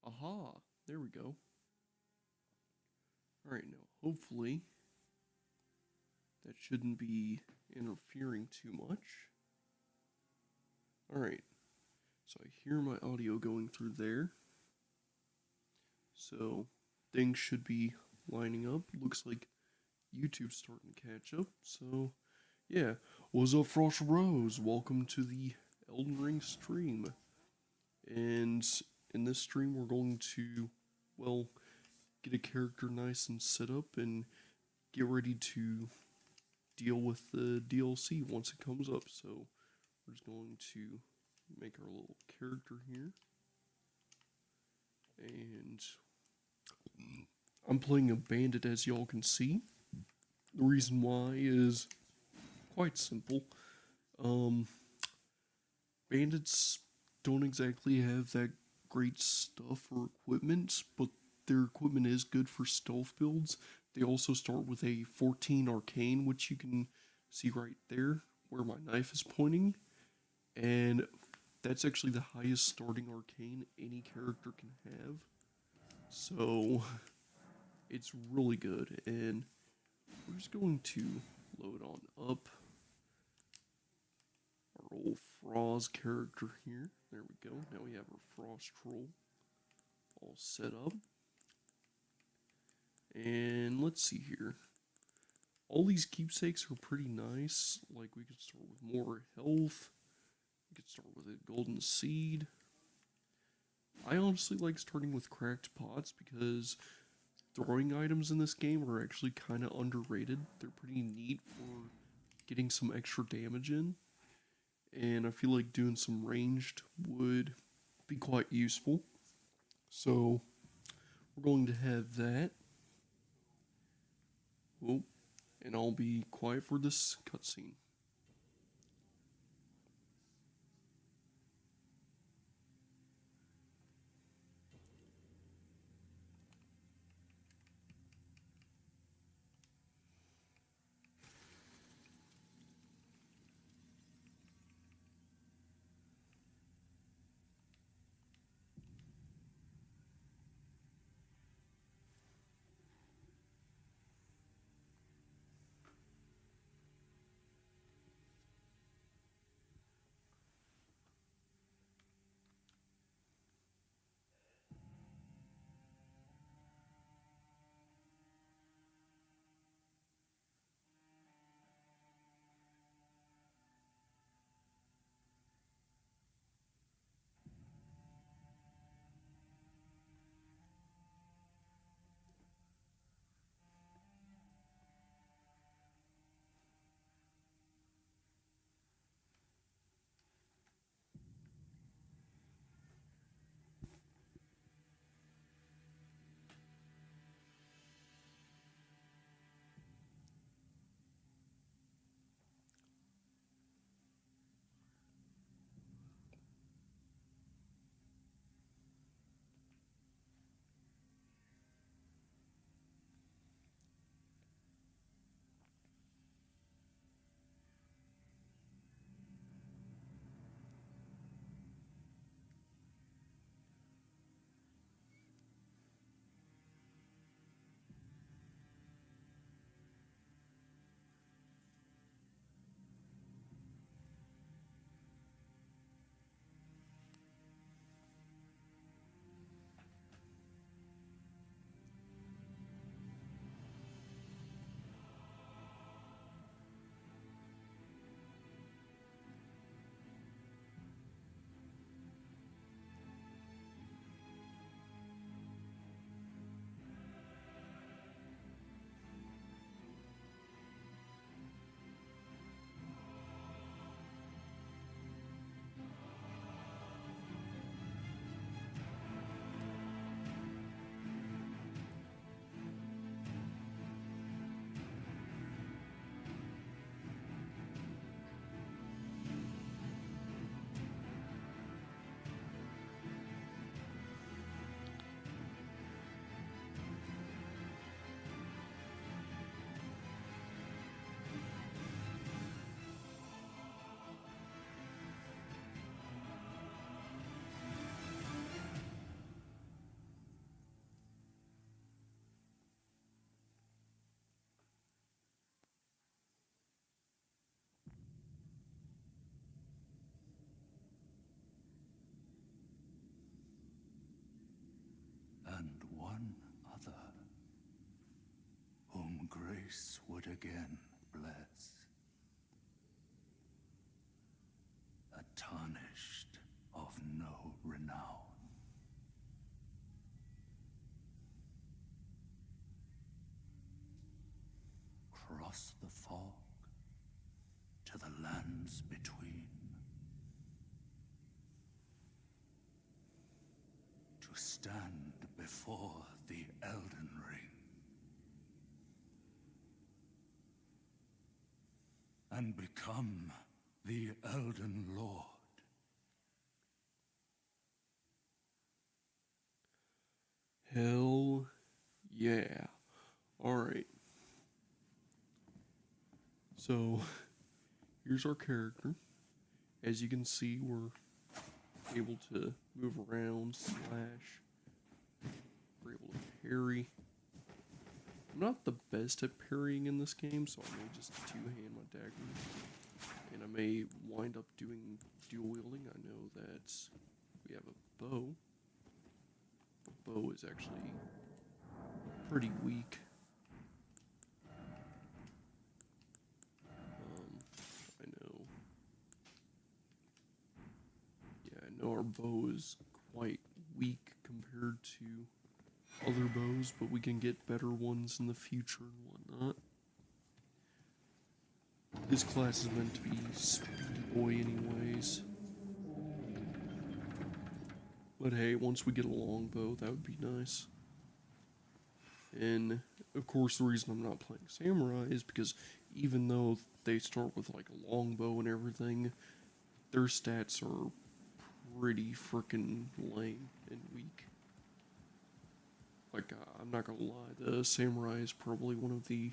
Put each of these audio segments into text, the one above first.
Aha, there we go. Alright, now hopefully that shouldn't be interfering too much. Alright, so I hear my audio going through there. So things should be lining up. Looks like YouTube's starting to catch up. So yeah, what's up, Frost Rose? Welcome to the Elden Ring stream. And in this stream, we're going to, well, get a character nice and set up and get ready to deal with the DLC once it comes up. So we're just going to make our little character here. And I'm playing a bandit, as y'all can see. The reason why is quite simple. Bandits don't exactly have that great stuff or equipment, but their equipment is good for stealth builds. They also start with a 14 arcane, which you can see right there where my knife is pointing. And that's actually the highest starting arcane any character can have. So it's really good, and we're just going to load on up our old Frost character here. There we go. Now we have our Frost Troll all set up. And let's see here. All these keepsakes are pretty nice. Like, we could start with more health. We could start with a golden seed. I honestly like starting with cracked pots because throwing items in this game are actually kind of underrated. They're pretty neat for getting some extra damage in. And I feel like doing some ranged would be quite useful. So we're going to have that. Oh, and I'll be quiet for this cutscene. grace would again bless. A tarnished of no renown. Cross the fog to the lands between. To stand before the Elden Ring. And become the Elden Lord. Hell yeah. Alright. So, here's our character. As you can see, we're able to move around, slash. We're able to parry. I'm not the best at parrying in this game, so I may just two-hand my dagger. And I may wind up doing dual wielding. I know that we have a bow. The bow is actually pretty weak. I know. Yeah, I know our bow is quite weak compared to other bows, but we can get better ones in the future and whatnot. This class is meant to be speedy boy anyways. But hey, once we get a longbow, that would be nice. And of course, the reason I'm not playing samurai is because even though they start with like a longbow and everything, their stats are pretty freaking lame and weak. Like, I'm not gonna lie, the samurai is probably one of the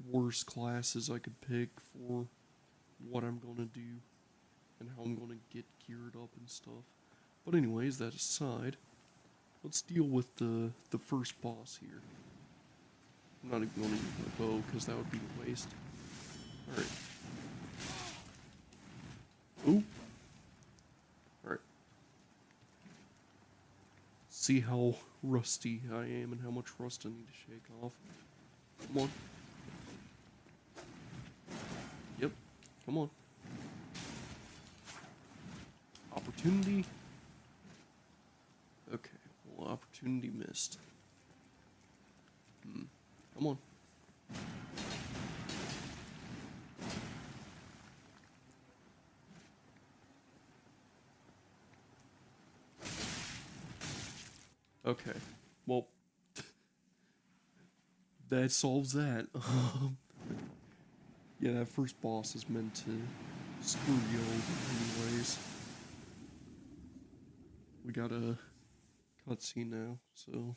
worst classes I could pick for what I'm gonna do and how I'm gonna get geared up and stuff. But anyways, that aside, let's deal with the first boss here. I'm not even gonna use my bow because that would be a waste. Alright. Oop. Alright. See how rusty I am and how much rust I need to shake off. Come on. Yep. Come on. Opportunity. Okay. Well, opportunity missed. Come on. Okay. Well, that solves that. Yeah, that first boss is meant to screw you over anyways. We got a cutscene now, so...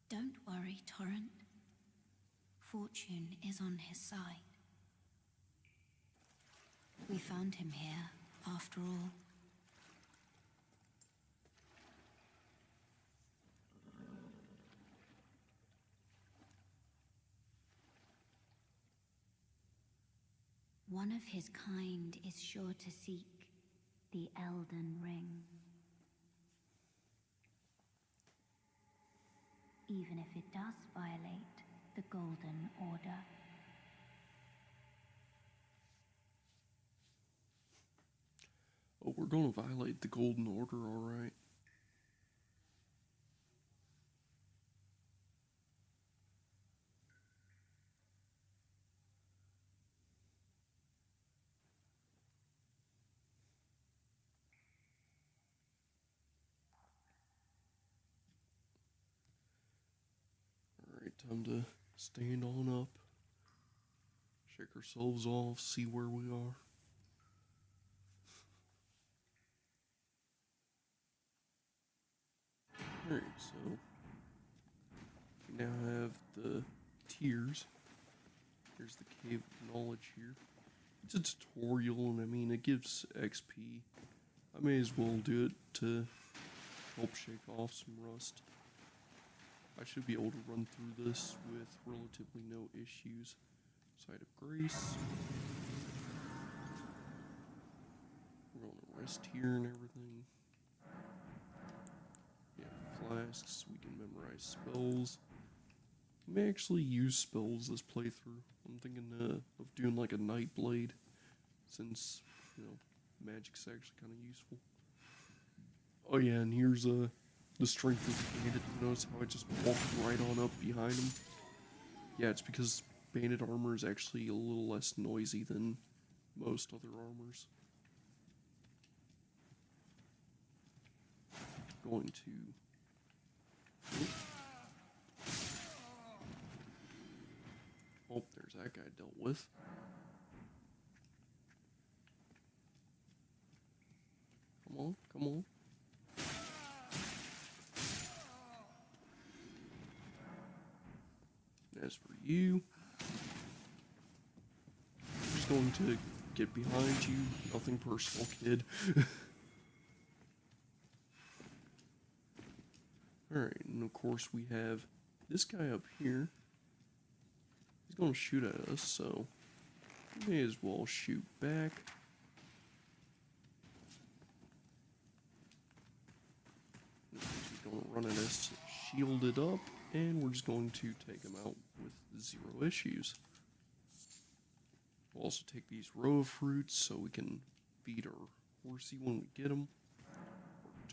Don't worry, Torrent. Fortune is on his side. We found him here, after all. One of his kind is sure to seek the Elden Ring. Even if it does violate the Golden Order. Oh, we're gonna violate the Golden Order, alright. Alright, time to Stand on up. Shake ourselves off, see where we are. Alright, so we now have the tiers. Here's the Cave of Knowledge here. It's a tutorial, and I mean, it gives XP. I may as well do it to help shake off some rust. I should be able to run through this with relatively no issues. Site of Grace. We're going to rest here and everything. Yeah, flasks. We can memorize spells. We may actually use spells this playthrough. I'm thinking of doing like a Night Blade, since, you know, magic's actually kind of useful. Oh yeah, and here's the strength of the bandit. You notice how I just walked right on up behind him? Yeah, it's because bandit armor is actually a little less noisy than most other armors. Going to... Oh, there's that guy dealt with. Come on, come on. As for you, I'm just going to get behind you. Nothing personal, kid. Alright, and of course we have this guy up here. He's going to shoot at us, so we may as well shoot back. He's going to run at us shielded up, and we're just going to take him out with 0 issues. We'll also take these row of fruits so we can feed our horsey when we get them.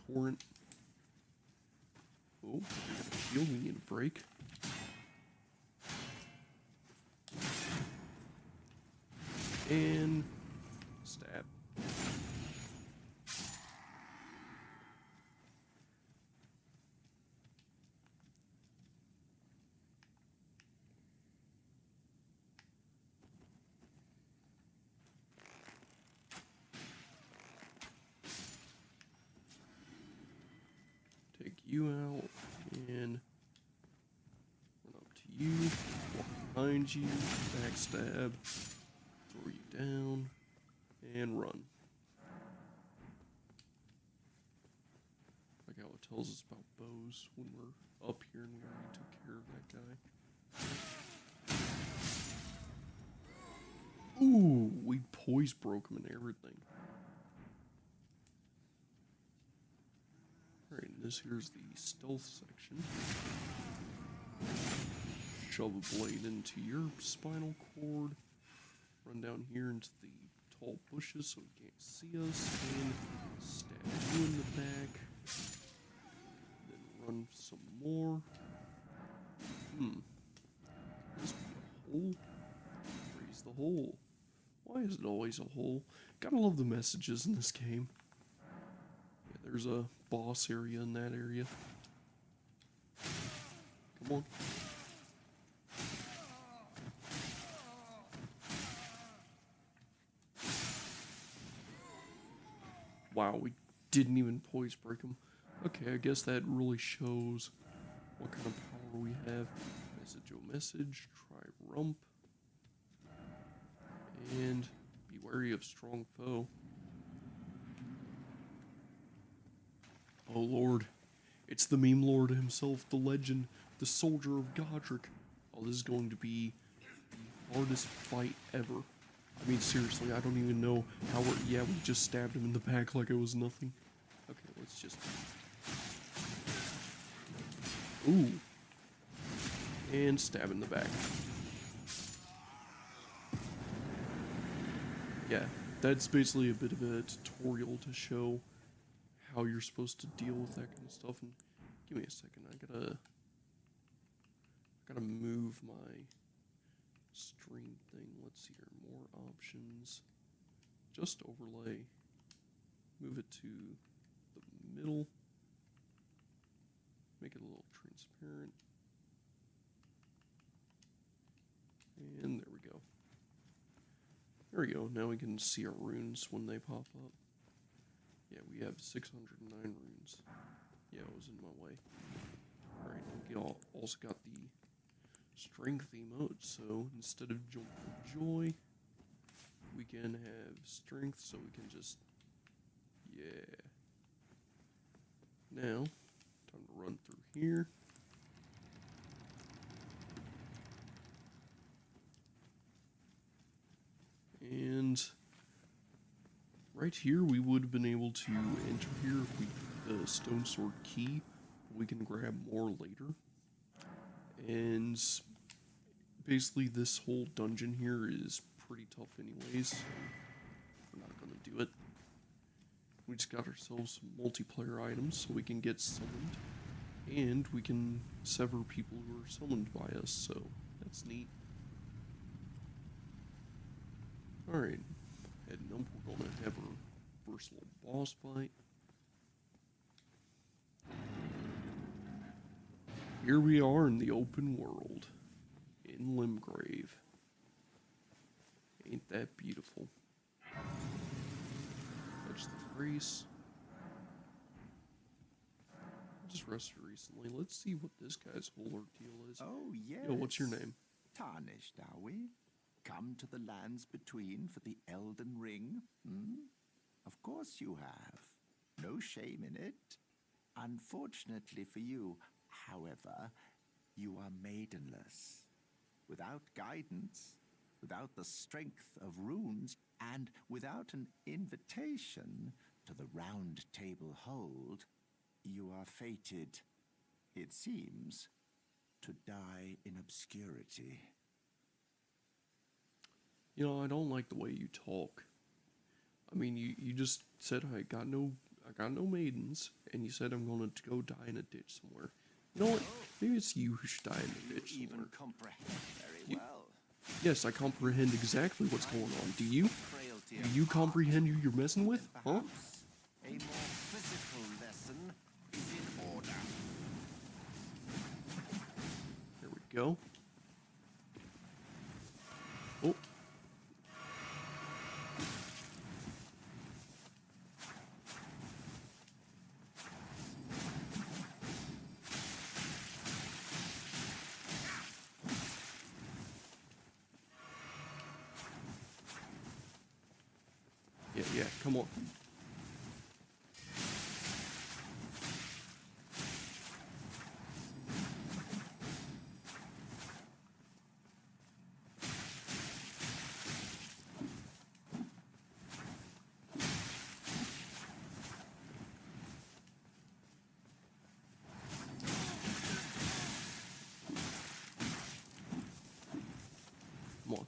Or torrent. Oh, we got a shield we need to break. And stab. Take you out and run up to you, walk behind you, backstab, throw you down, and run. Like how it tells us about bows when we're up here and we already took care of that guy. Ooh, we poise broke him and everything. Alright, this here's the stealth section. Shove a blade into your spinal cord. Run down here into the tall bushes so he can't see us. And stab you in the back. Then run some more. This be a hole? Raise the hole. Why is it always a hole? Gotta love the messages in this game. Yeah, there's a boss area in that area. Come on. Wow, we didn't even poise break him. Okay, I guess that really shows what kind of power we have. Message, oh message, try rump. And be wary of strong foe. Oh lord, it's the meme lord himself, the legend, the soldier of Godric. Oh, this is going to be the hardest fight ever. I mean, seriously, I don't even know how we're... Yeah, we just stabbed him in the back like it was nothing. Okay, let's just... Ooh. And stab in the back. Yeah, that's basically a bit of a tutorial to show how you're supposed to deal with that kind of stuff. And give me a second, I gotta move my stream thing. Let's see here, more options. Just overlay. Move it to the middle. Make it a little transparent. And there we go. There we go. Now we can see our runes when they pop up. Yeah, we have 609 runes. Yeah, it was in my way. Alright, we also got the strength emote, so instead of jump for joy, we can have strength, so we can just, yeah. Now, time to run through here. And right here, we would have been able to enter here if we get the stone sword key. We can grab more later. And basically, this whole dungeon here is pretty tough anyways, so we're not going to do it. We just got ourselves some multiplayer items so we can get summoned, and we can sever people who are summoned by us, so that's neat. Alright, heading up, we're going to have our first little boss fight. Here we are in the open world, in Limgrave. Ain't that beautiful? Touch the face. I just rested recently. Let's see what this guy's whole ordeal is. Oh, yes. Yo, what's your name? Tarnished, are we? Come to the lands between for the Elden Ring? Of course you have. No shame in it. Unfortunately for you, however, you are maidenless. Without guidance, without the strength of runes, and without an invitation to the Round Table Hold, you are fated, it seems, to die in obscurity. You know, I don't like the way you talk. I mean, you just said I got no maidens, and you said I'm gonna go die in a ditch somewhere. You know what? Maybe it's you who should die in a ditch You somewhere. even comprehend very well. Yes, I comprehend exactly what's going on. Do you? Frailty Do of you heart, comprehend who you're messing with? and Huh? perhaps a more physical lesson is in order. There we go. Oh. Yeah, come on. Come on.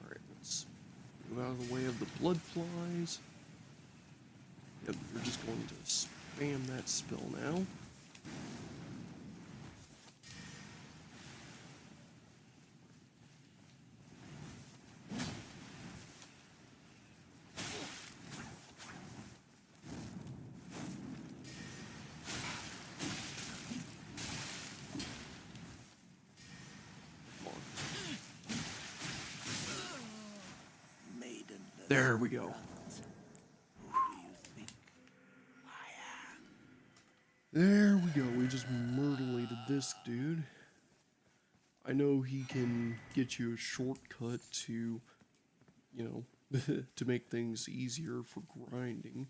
Alright, let's move out of the way of the blood flies. Yep, we're just going to spam that spell now. Come on. Maidenless. There we go. Who do you think I am? There we go. We just mutilated this dude. I know he can get you a shortcut to, you know, to make things easier for grinding.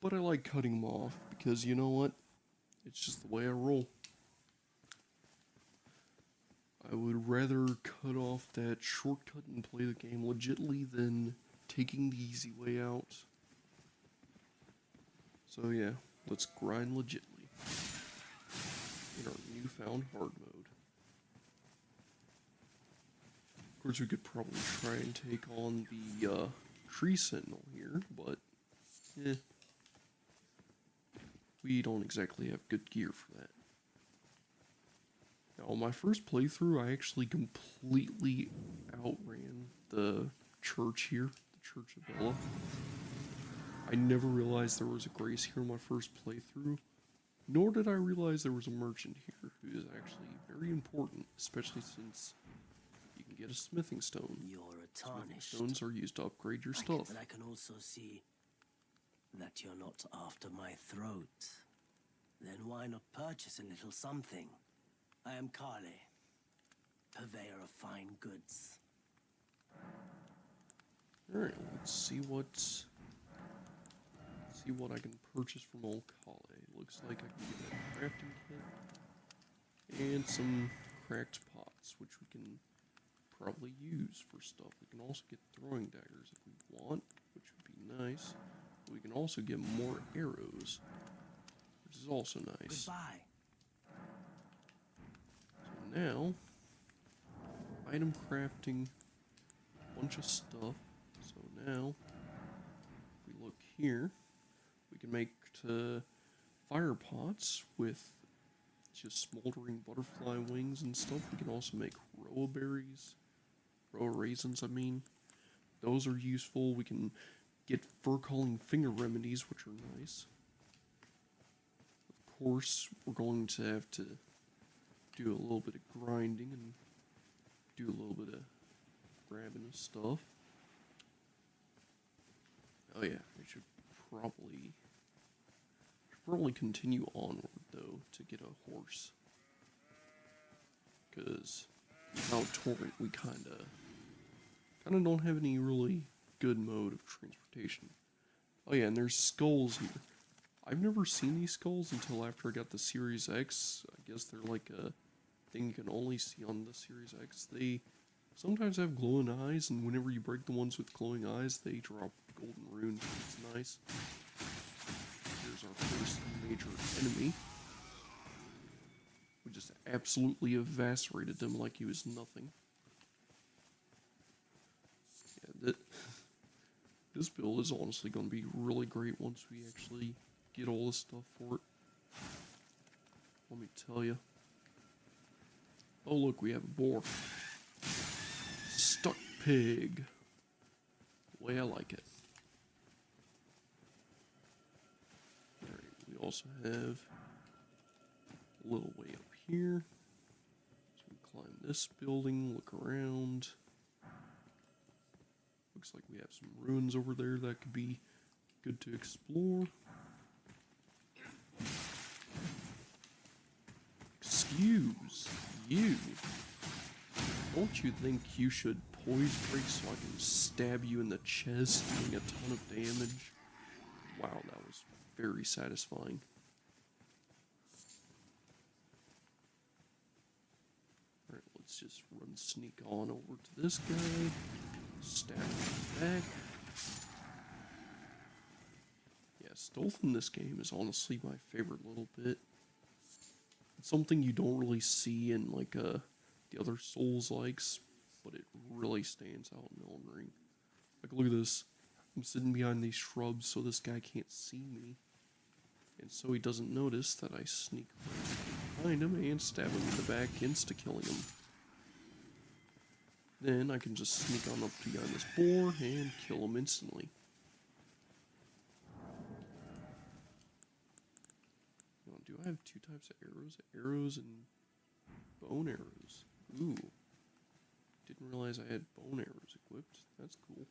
But I like cutting him off because you know what? It's just the way I roll. I would rather cut off that shortcut and play the game legitly than taking the easy way out. So yeah, let's grind legitly in our newfound hard mode. Of course, we could probably try and take on the tree sentinel here, but we don't exactly have good gear for that. Now, on my first playthrough, I actually completely outran the church here, the Church of Ella. I I never realized there was a grace here in my first playthrough, nor did I realize there was a merchant here, who is actually very important, especially since you can get a smithing stone. You're a Smithing tarnished. stones are used to upgrade your stuff. But I can also see that you're not after my throat. Then why not purchase a little something? I am Kale, purveyor of fine goods. Alright, let's see what I can purchase from old Kale. Looks like I can get a crafting kit and some cracked pots, which we can probably use for stuff. We can also get throwing daggers if we want, which would be nice. We can also get more arrows, which is also nice. Goodbye. So now, item crafting, a bunch of stuff. So now, if we look here, we can make fire pots with just smoldering butterfly wings and stuff. We can also make roa berries, roa raisins, I mean. Those are useful. We can get fur-calling finger remedies, which are nice. Of course, we're going to have to do a little bit of grinding and do a little bit of grabbing of stuff. Oh yeah, I should probably continue onward though to get a horse, because without Torrent we kinda don't have any really good mode of transportation. Oh yeah, and there's skulls here. I've never seen these skulls until after I got the Series X. I guess they're like a thing you can only see on the Series X. They sometimes have glowing eyes, and whenever you break the ones with glowing eyes, they drop golden runes. It's nice. Here's our first major enemy. We just absolutely eviscerated him like he was nothing. Yeah, this build is honestly going to be really great once we actually get all the stuff for it. Let me tell you. Oh look, we have a boar. Stuck pig. The way I like it. Alright, we also have a little way up here. So we climb this building, look around. Looks like we have some ruins over there that could be good to explore. Excuse you. Don't you think you should poise break so I can stab you in the chest, doing a ton of damage? Wow, that was very satisfying. Alright, let's just run sneak on over to this guy. Stab him back. Yeah, stealth in this game is honestly my favorite little bit. It's something you don't really see in like the other Souls-likes, but it really stands out in Elden Ring. Like, look at this. I'm sitting behind these shrubs so this guy can't see me. And so he doesn't notice that I sneak behind him and stab him in the back, insta-killing him. Then I can just sneak on up behind this boar and kill him instantly. Now, do I have two types of arrows? Arrows and bone arrows. Ooh. Didn't realize I had bone arrows equipped. That's cool.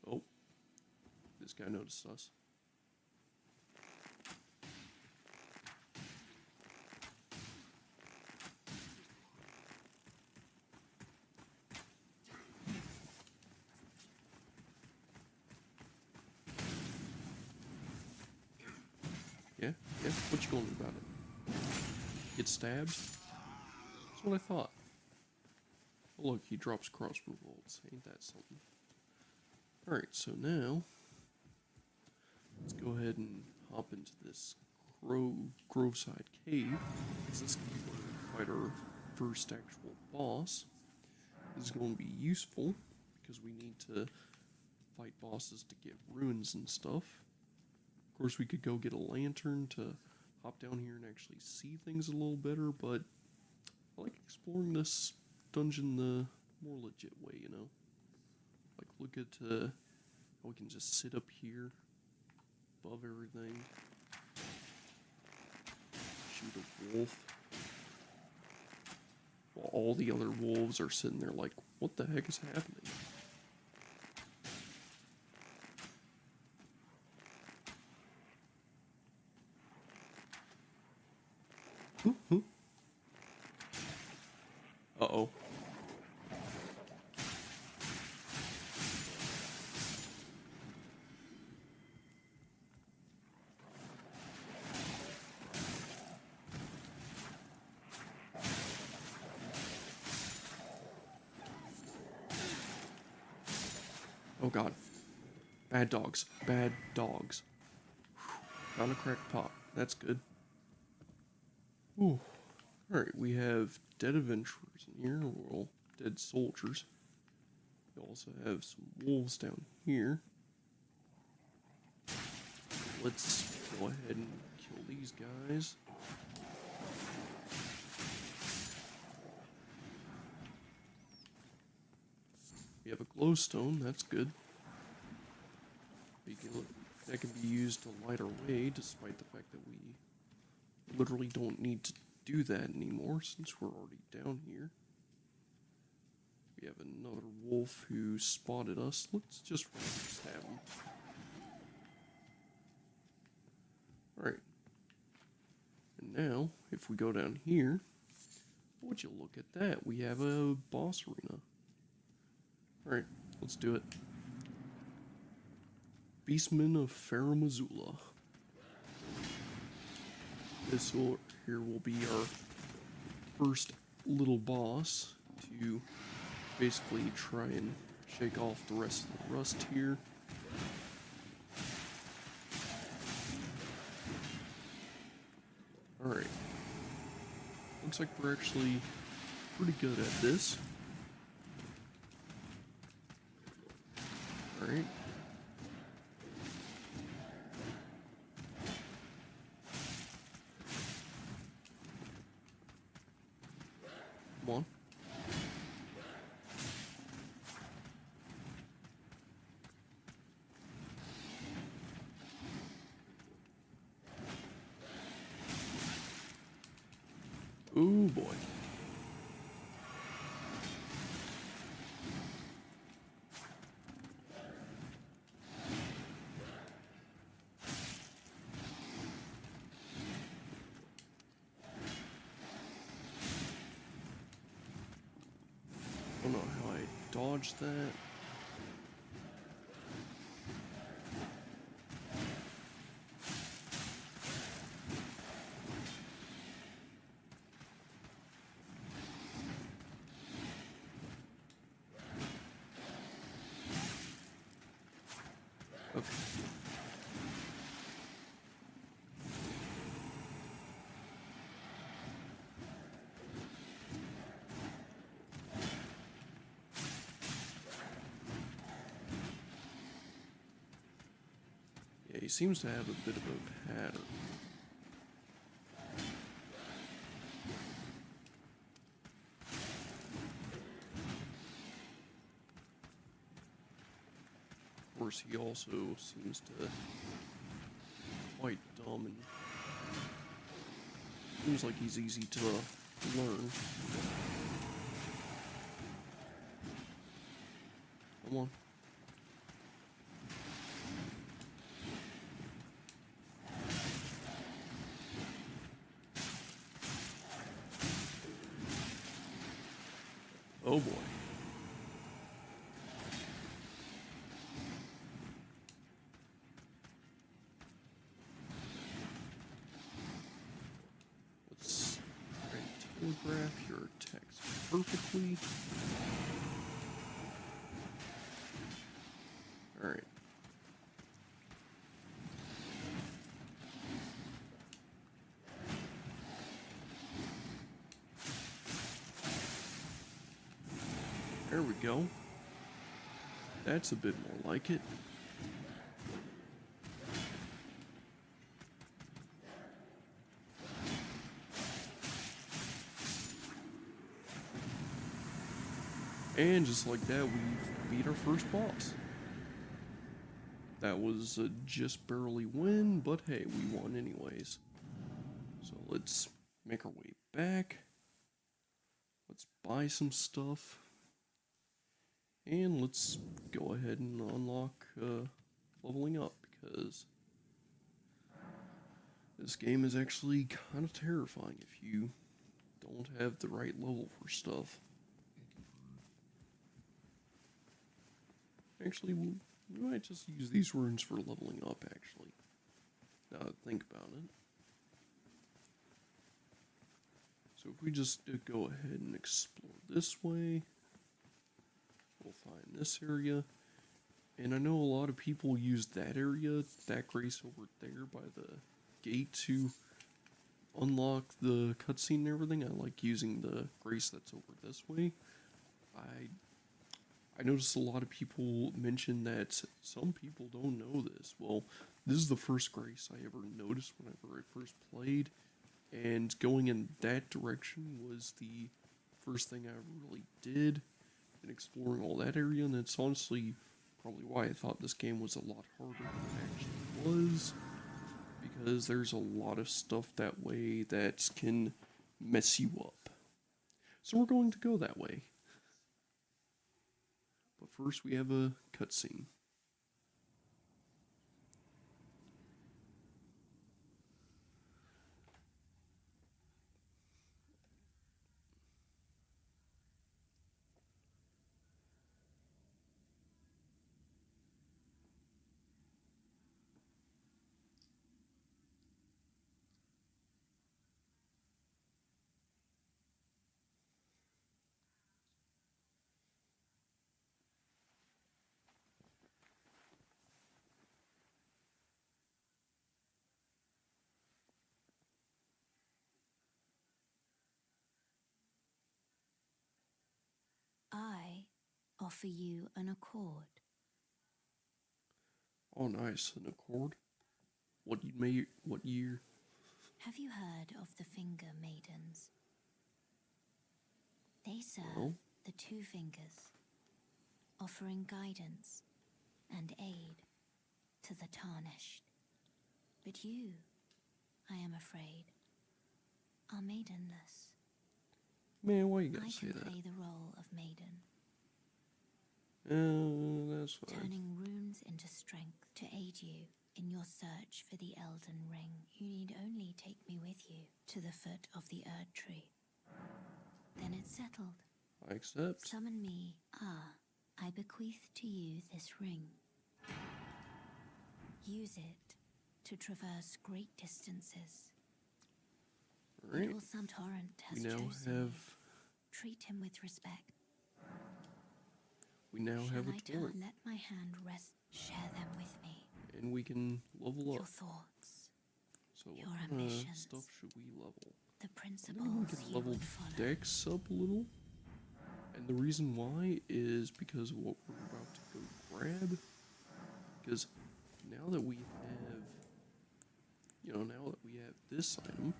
Oh. This guy noticed us. Yeah? What you gonna do about it? Get stabbed? That's what I thought. Oh look, he drops crossbow bolts. Ain't that something? Alright, so now let's go ahead and hop into this Groveside Cave. This is going to be where we fight our first actual boss. This is going to be useful because we need to fight bosses to get runes and stuff. Of course, we could go get a lantern to hop down here and actually see things a little better, but I like exploring this dungeon the more legit way, you know? Like, look at We can just sit up here above everything. Shoot a wolf. While all the other wolves are sitting there like, what the heck is happening? Uh-oh. Oh god. Bad dogs. Bad dogs. Found a cracked pot. That's good. Ooh. Alright, we have dead adventurers in here. Well, dead soldiers. We also have some wolves down here. Let's go ahead and kill these guys. We have a glowstone, that's good. That can be used to light our way, despite the fact that we literally don't need to do that anymore since we're already down here. We have another wolf who spotted us. Let's just stab him. Alright. And now, if we go down here, would you look at that? We have a boss arena. Alright, let's do it. Beastmen of Faramazula. This here will be our first little boss to basically try and shake off the rest of the rust here. Alright. Looks like we're actually pretty good at this. Alright. Come on. Ooh boy. I don't know how I dodged that. Okay. Yeah, he seems to have a bit of a pattern. Of course, he also seems to quite dumb and seems like he's easy to learn. Come on. Oh boy. Let's try and telegraph your text perfectly. Alright. There we go. That's a bit more like it. And just like that, we've beat our first boss. That was a just barely win, but hey, we won anyways. So let's make our way back. Let's buy some stuff. And let's go ahead and unlock leveling up, because this game is actually kind of terrifying if you don't have the right level for stuff. Actually, we might just use these runes for leveling up, actually. Now that I think about it. So if we just go ahead and explore this way, we'll find this area. And I know a lot of people use that area, that grace over there by the gate, to unlock the cutscene and everything. I like using the grace that's over this way. I noticed a lot of people mention that some people don't know this. Well, this is the first grace I ever noticed whenever I first played, and going in that direction was the first thing I really did in exploring all that area, and it's honestly probably why I thought this game was a lot harder than it actually was, because there's a lot of stuff that way that can mess you up. So we're going to go that way. But first we have a cutscene. I offer you an accord. Oh nice, an accord. What year? Have you heard of the Finger Maidens? They serve Well, the Two Fingers, offering guidance and aid to the tarnished. But you, I am afraid, are maidenless. man, why you gotta I say can that? play the role of maiden, That's fine. turning runes into strength to aid you in your search for the Elden Ring. You need only take me with you to the foot of the Erd Tree. Then it's settled. I accept. Summon me. I bequeath to you this ring. Use it to traverse great distances. Alright, It will some torrent has we now chosen have you. Treat him with respect. we now Shall have I a torrent, let my hand rest? Share them with me. and we can level Your up. thoughts, So your what kind of ambitions. stuff should we level? the I think we principles can you level would follow. Dex up a little. And the reason why is because of what we're about to go grab. Because now that we have, now that we have this item,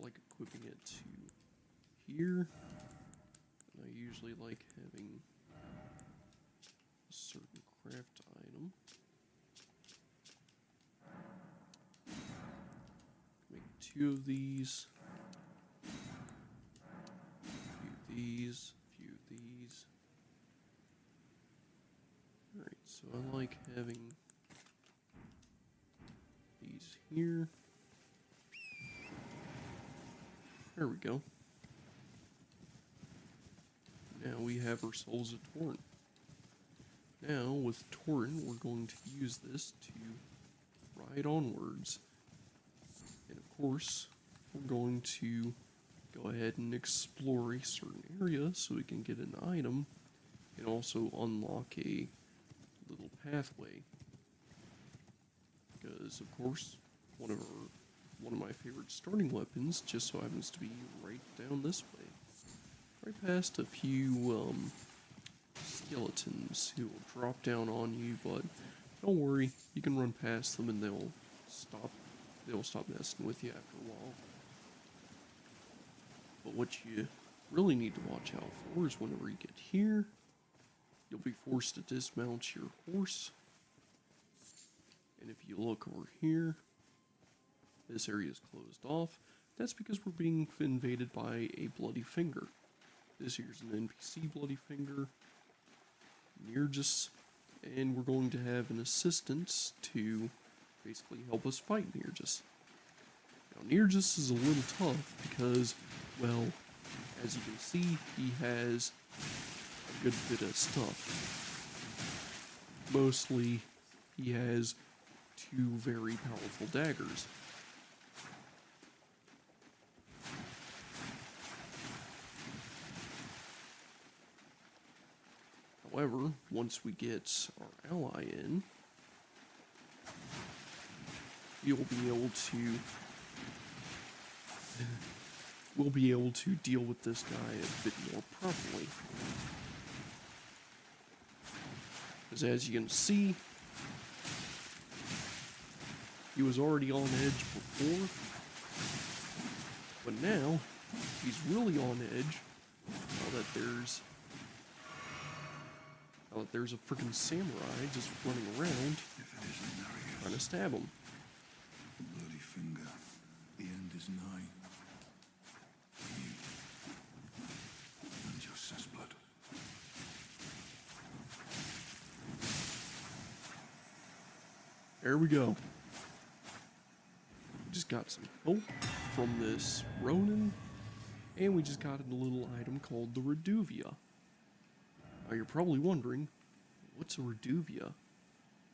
I like equipping it to here. And I usually like having a certain craft item. Make 2 of these. A few of these. Alright, so I like having these here. There we go. Now we have ourselves a torrent. Now, with torrent, we're going to use this to ride onwards. And of course, we're going to go ahead and explore a certain area so we can get an item and also unlock a little pathway. Because of course, one of my favorite starting weapons just so happens to be right down this way. Right past a few skeletons who will drop down on you, but don't worry, you can run past them and they'll stop messing with you after a while. But what you really need to watch out for is whenever you get here, you'll be forced to dismount your horse. And if you look over here, this area is closed off. That's because we're being invaded by a bloody finger. This here's an NPC bloody finger. Nearjus, and we're going to have an assistant to basically help us fight Nearjus. Now Nearjus is a little tough because, well, as you can see, he has a good bit of stuff. Mostly, he has 2 very powerful daggers. However, once we get our ally in, we'll be able to deal with this guy a bit more properly. Because as you can see, he was already on edge before, but now he's really on edge now that there's a freaking samurai just running around trying to stab him. Bloody finger. The end is nigh. And Joseph's blood. There we go. We just got some help from this Ronin, and we just got a little item called the Reduvia. Now you're probably wondering, what's a Reduvia?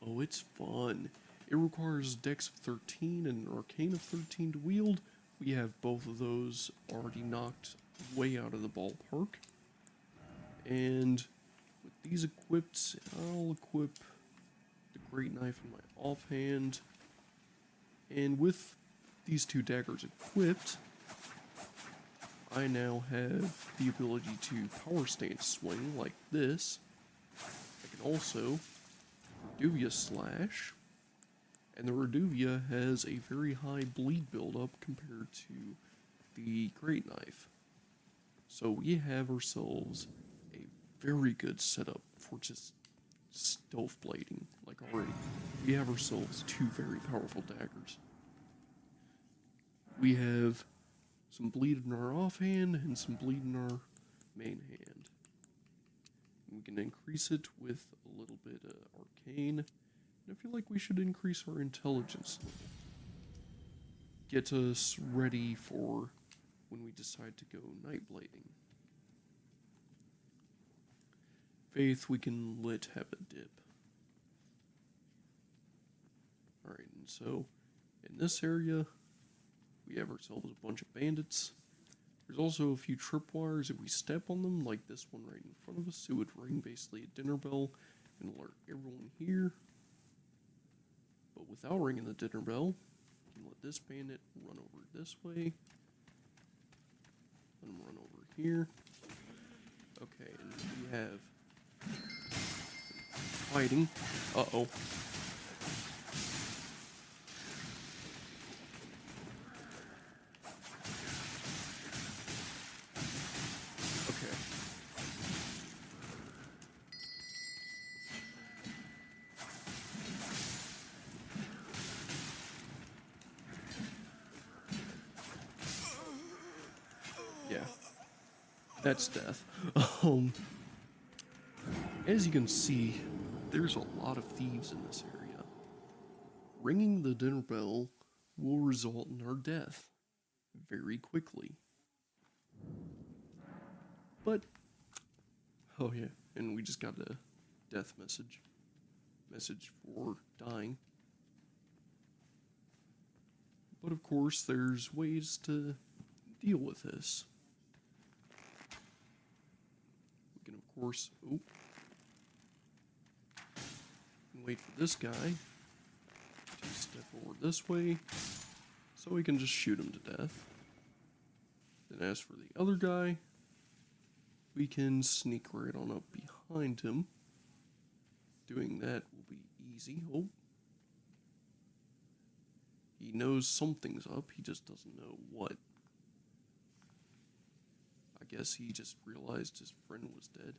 Oh, it's fun. It requires Dex of 13 and an Arcane of 13 to wield. We have both of those already knocked way out of the ballpark. And with these equipped, I'll equip the Great Knife in my offhand. And with these 2 daggers equipped, I now have the ability to power stance swing like this. I can also Reduvia slash, and the Reduvia has a very high bleed buildup compared to the Great Knife. So we have ourselves a very good setup for just stealth blading, like already. We have ourselves 2 very powerful daggers. We have some bleed in our offhand and some bleed in our main hand. We can increase it with a little bit of arcane. And I feel like we should increase our intelligence level. Get us ready for when we decide to go night blading. Faith we can let have a dip. Alright, and so in this area we have ourselves a bunch of bandits. There's also a few tripwires. If we step on them, like this one right in front of us, it would ring basically a dinner bell and alert everyone here. But without ringing the dinner bell, you can let this bandit run over this way. Let him run over here. Okay, and we have fighting. Uh-oh. Yeah, that's death. As you can see, there's a lot of thieves in this area. Ringing the dinner bell will result in our death very quickly. But, oh yeah, and we just got a death message. Message for dying. But of course, there's ways to deal with this. We can, of course, wait for this guy to step forward this way, so we can just shoot him to death. Then as for the other guy, we can sneak right on up behind him. Doing that will be easy. Oh. He knows something's up, he just doesn't know what. I guess he just realized his friend was dead.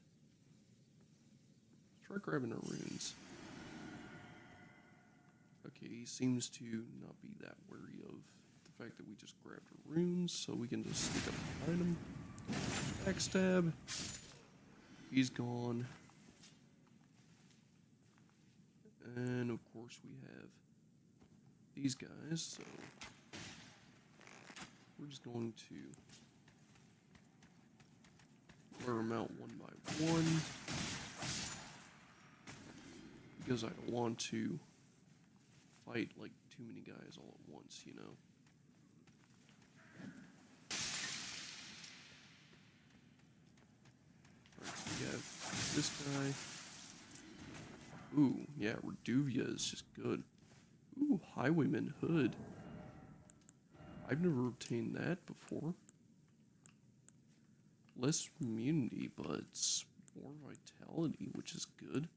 Let's try grabbing our runes. Okay, he seems to not be that wary of the fact that we just grabbed our runes, so we can just sneak up behind him. Backstab. He's gone. And of course we have these guys, so we're just going to wear them out one by one because I don't want to fight like too many guys all at once, you know. Alright, so we have this guy. Ooh, yeah, Reduvia is just good. Ooh, Highwayman Hood. I've never obtained that before. Less immunity, but it's more vitality, which is good.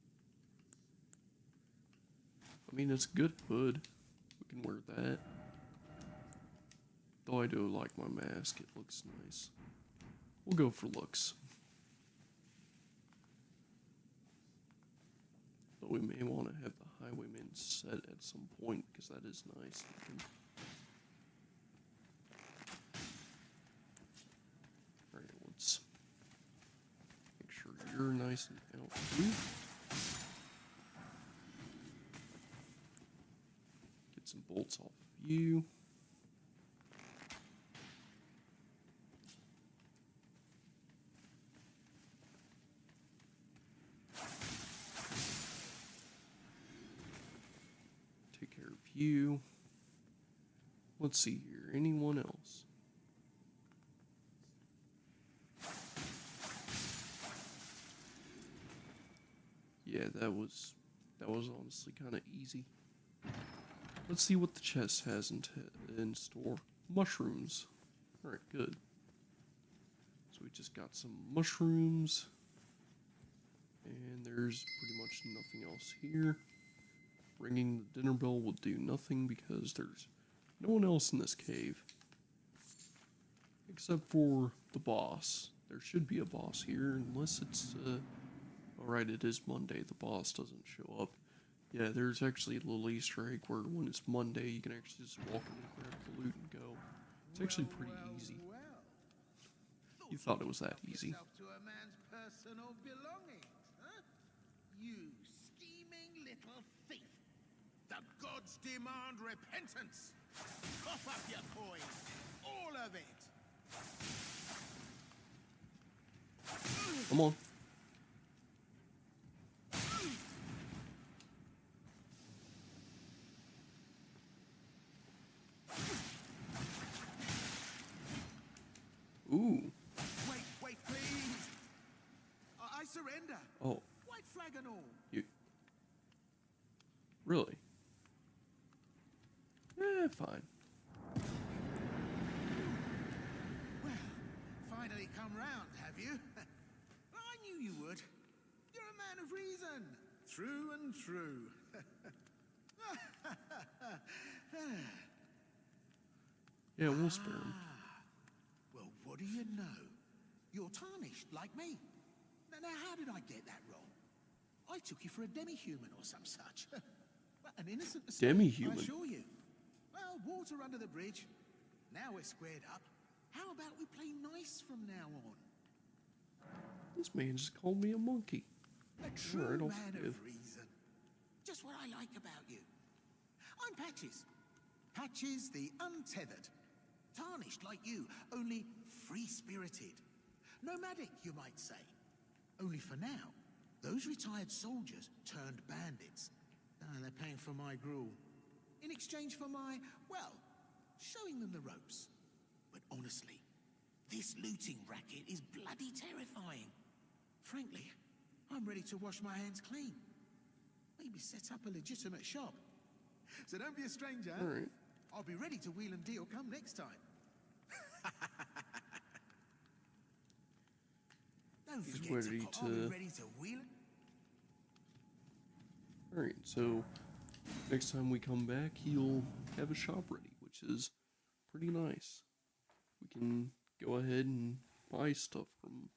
I mean, it's a good hood. We can wear that. Though I do like my mask, it looks nice. We'll go for looks. Though we may want to have the Highwayman set at some point, because that is nice looking. Alright, let's make sure you're nice and out too. Get some bolts off of you. Take care of you. Let's see here. Anyone else? Yeah, that was honestly kind of easy. Let's see what the chest has in store. Mushrooms. Alright, good. So we just got some mushrooms. And there's pretty much nothing else here. Ringing the dinner bell will do nothing because there's no one else in this cave. Except for the boss. There should be a boss here, unless it's, alright, it is Monday, the boss doesn't show up. Yeah, there's actually a little Easter egg where when it's Monday, you can actually just walk in and grab the loot and go. It's actually pretty easy. You thought it was that easy. To a man's personal belongings, huh? You scheming little thief. The gods demand repentance. Cough up your coin, all of it. Come on. Ooh. Wait, please. I surrender. Oh, White flag and all. you. Really? Fine. Well, finally come round, have you? I knew you would. You're a man of reason. True and true. Yeah, we'll spare him. Well, what do you know? You're tarnished, like me. Now, how did I get that wrong? I took you for a demi-human or some such. Well, an innocent mistake, Demi-human? I assure you. Well, water under the bridge. Now we're squared up. How about we play nice from now on? This man just called me a monkey. A true Alright, I'll man forgive. of reason. Just what I like about you. I'm Patches. Patches the untethered. Tarnished like you, only free-spirited. Nomadic, you might say. Only for now, those retired soldiers turned bandits. They're paying for my gruel. In exchange for my, well, showing them the ropes. But honestly, this looting racket is bloody terrifying. Frankly, I'm ready to wash my hands clean. Maybe set up a legitimate shop. So don't be a stranger. Alright. I'll be ready to wheel and deal come next time. Don't He's forget ready I'll be to- ready to wheel. Alright, so next time we come back, he'll have a shop ready, which is pretty nice. We can go ahead and buy stuff from him,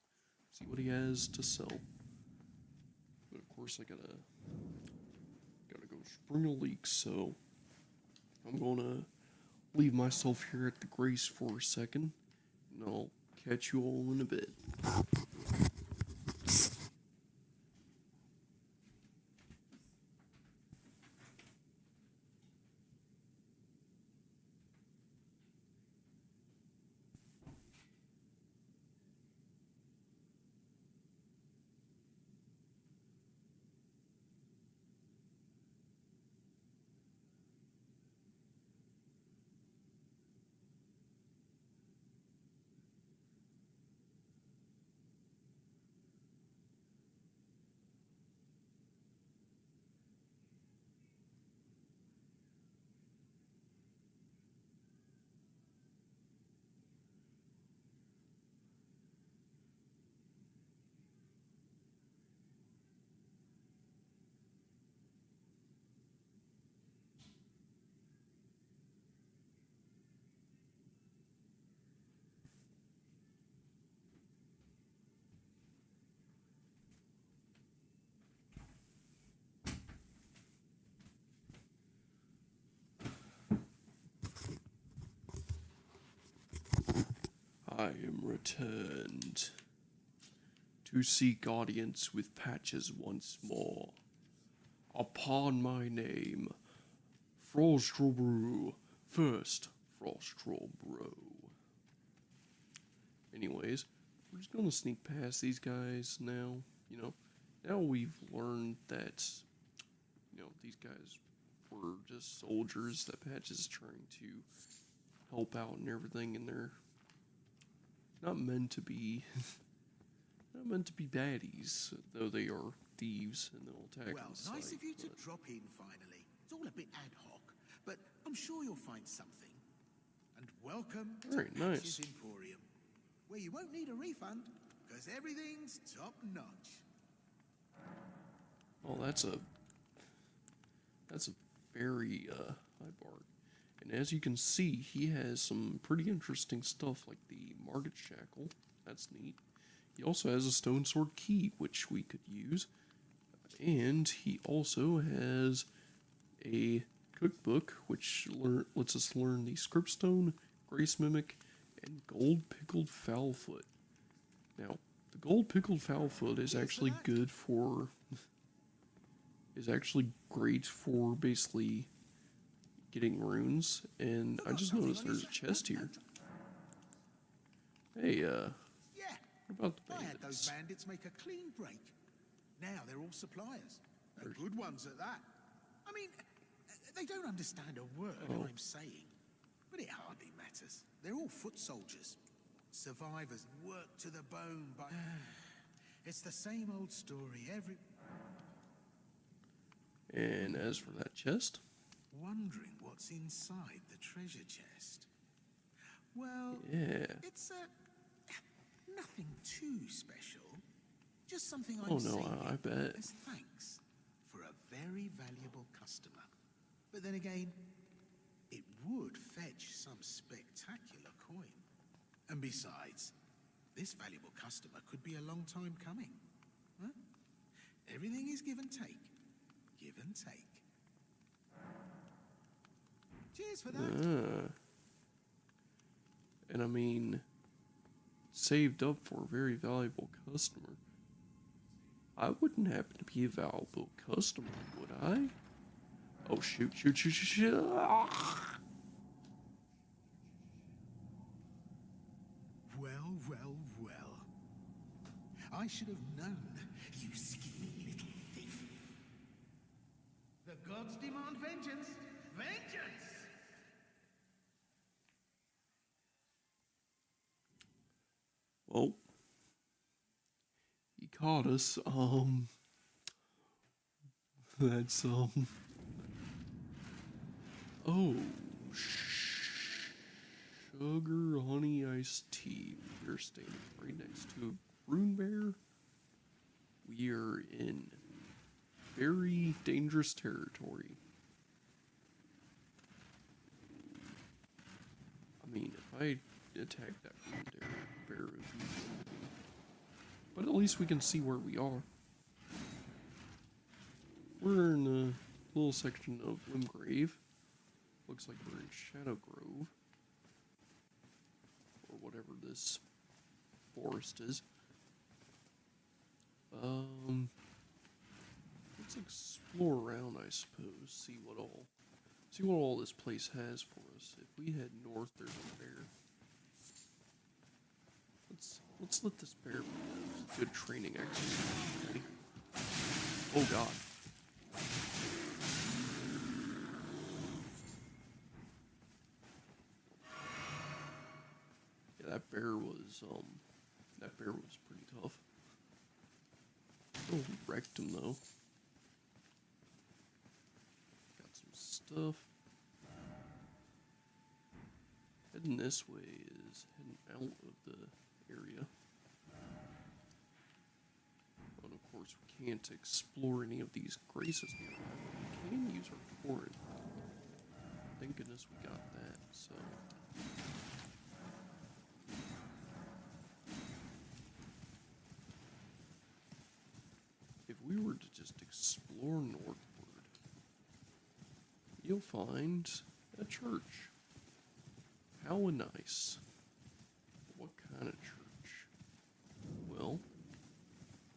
see what he has to sell. But of course I gotta go spring a leak, so I'm gonna leave myself here at the Grace for a second, and I'll catch you all in a bit. I am returned to seek audience with Patches once more. Upon my name, Frostro First, Frostro Anyways, we're just gonna sneak past these guys now. Now we've learned that, these guys were just soldiers that Patches is trying to help out and everything, and they're not meant to be not meant to be baddies, though they are thieves and they'll attack. Well, nice of you to drop in finally. It's all a bit ad hoc, but I'm sure you'll find something. And welcome to Very nice. Patches Emporium, where you won't need a refund, because everything's top notch. Oh, that's a very high bar. And as you can see, he has some pretty interesting stuff like the Market Shackle. That's neat. He also has a Stone Sword Key, which we could use. And he also has a cookbook, which lets us learn the Scriptstone, Grace Mimic, and Gold Pickled Foulfoot. Now, the Gold Pickled Foulfoot is actually good for... is actually great for basically getting runes, and I just noticed there's a chest here. Hey, Yeah, what about the I had those bandits? bandits make a clean break. Now they're all suppliers. And good ones at that. I mean, they don't understand a word I'm saying. But it hardly matters. They're all foot soldiers. Survivors worked to the bone by... It's the same old story every... And as for that chest, Wondering what's inside the treasure chest. Well, yeah. it's nothing too special. Just something I'm Oh no, saving I bet. as thanks for a very valuable customer. But then again, it would fetch some spectacular coin. And besides, this valuable customer could be a long time coming. Huh? Everything is give and take. Give and take. Cheers for that. And I mean, saved up for a very valuable customer. I wouldn't happen to be a valuable customer, would I? Oh, shoot. Ah! Well. I should have known, you scheming little thief. The gods demand vengeance. Vengeance! Well, he caught us. That's, oh, sugar honey iced tea. We're standing right next to a rune bear. We are in very dangerous territory. I mean, if I attack that rune bear, it would be dead. But at least we can see where we are. We're in a little section of Limgrave. Looks like we're in Shadow Grove. Or whatever this forest is. Let's explore around, I suppose. See what all this place has for us. If we head north, there's a bear. Let's let this bear be a good training exercise. Ready? Oh God. Yeah, that bear was pretty tough. Oh, we wrecked him though. Got some stuff. Heading this way is heading out of the area. And of course we can't explore any of these graces nearby, but we can use our torrent. Thank goodness we got that, so. If we were to just explore northward, you'll find a church. How nice. What kind of church? Well,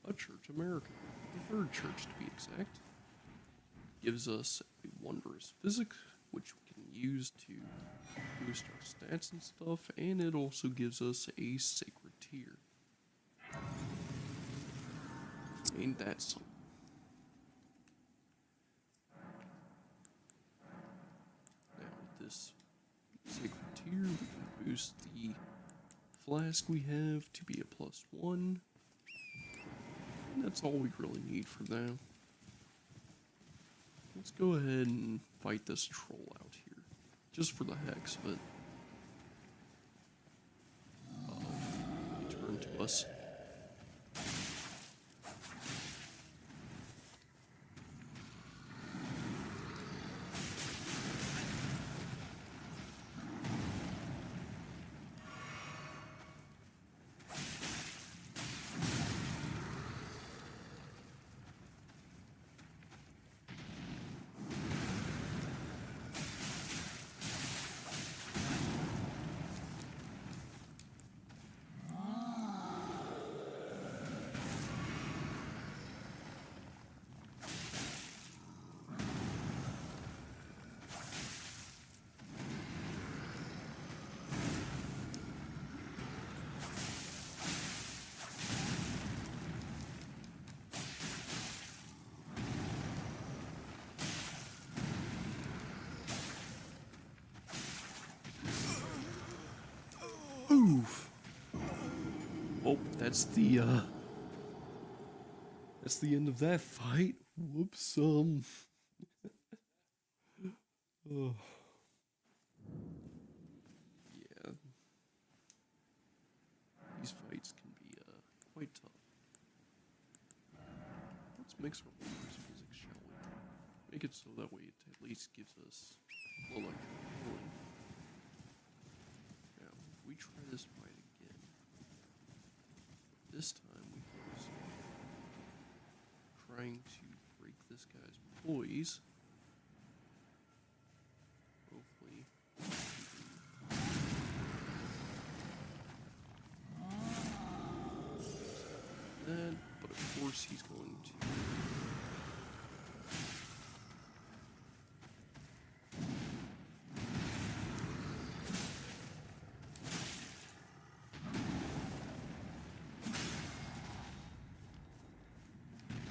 a Church American, the third church to be exact. Gives us a wondrous physics, which we can use to boost our stats and stuff, and it also gives us a sacred tier. Ain't that something? Now with this sacred tier, we can boost the flask we have to be a +1. And that's all we really need for now. Let's go ahead and fight this troll out here. Just for the hex of it. He turned to us. Oof. Oh, that's the end of that fight. Whoops, oh. Yeah. These fights can be quite tough. Let's mix our wondrous physics, shall we? Make it so that way it at least gives us electric healing. Now, if we try this fight again, this time we focus on trying to break this guy's poise. Hopefully, that, but of course he's going to.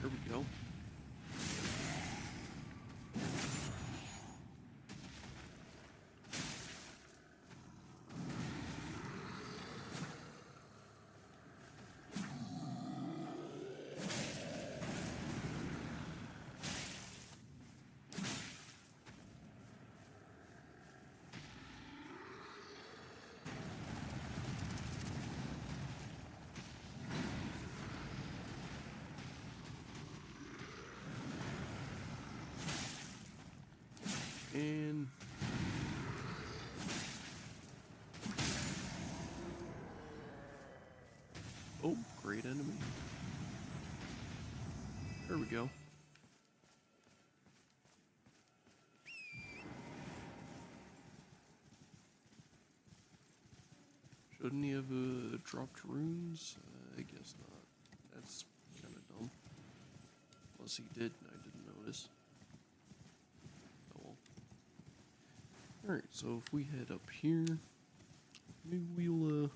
There we go. And oh, great enemy. There we go. Shouldn't he have dropped runes? I guess not. That's kind of dumb. Unless he did and I didn't notice. Oh well. Alright, so if we head up here, maybe we'll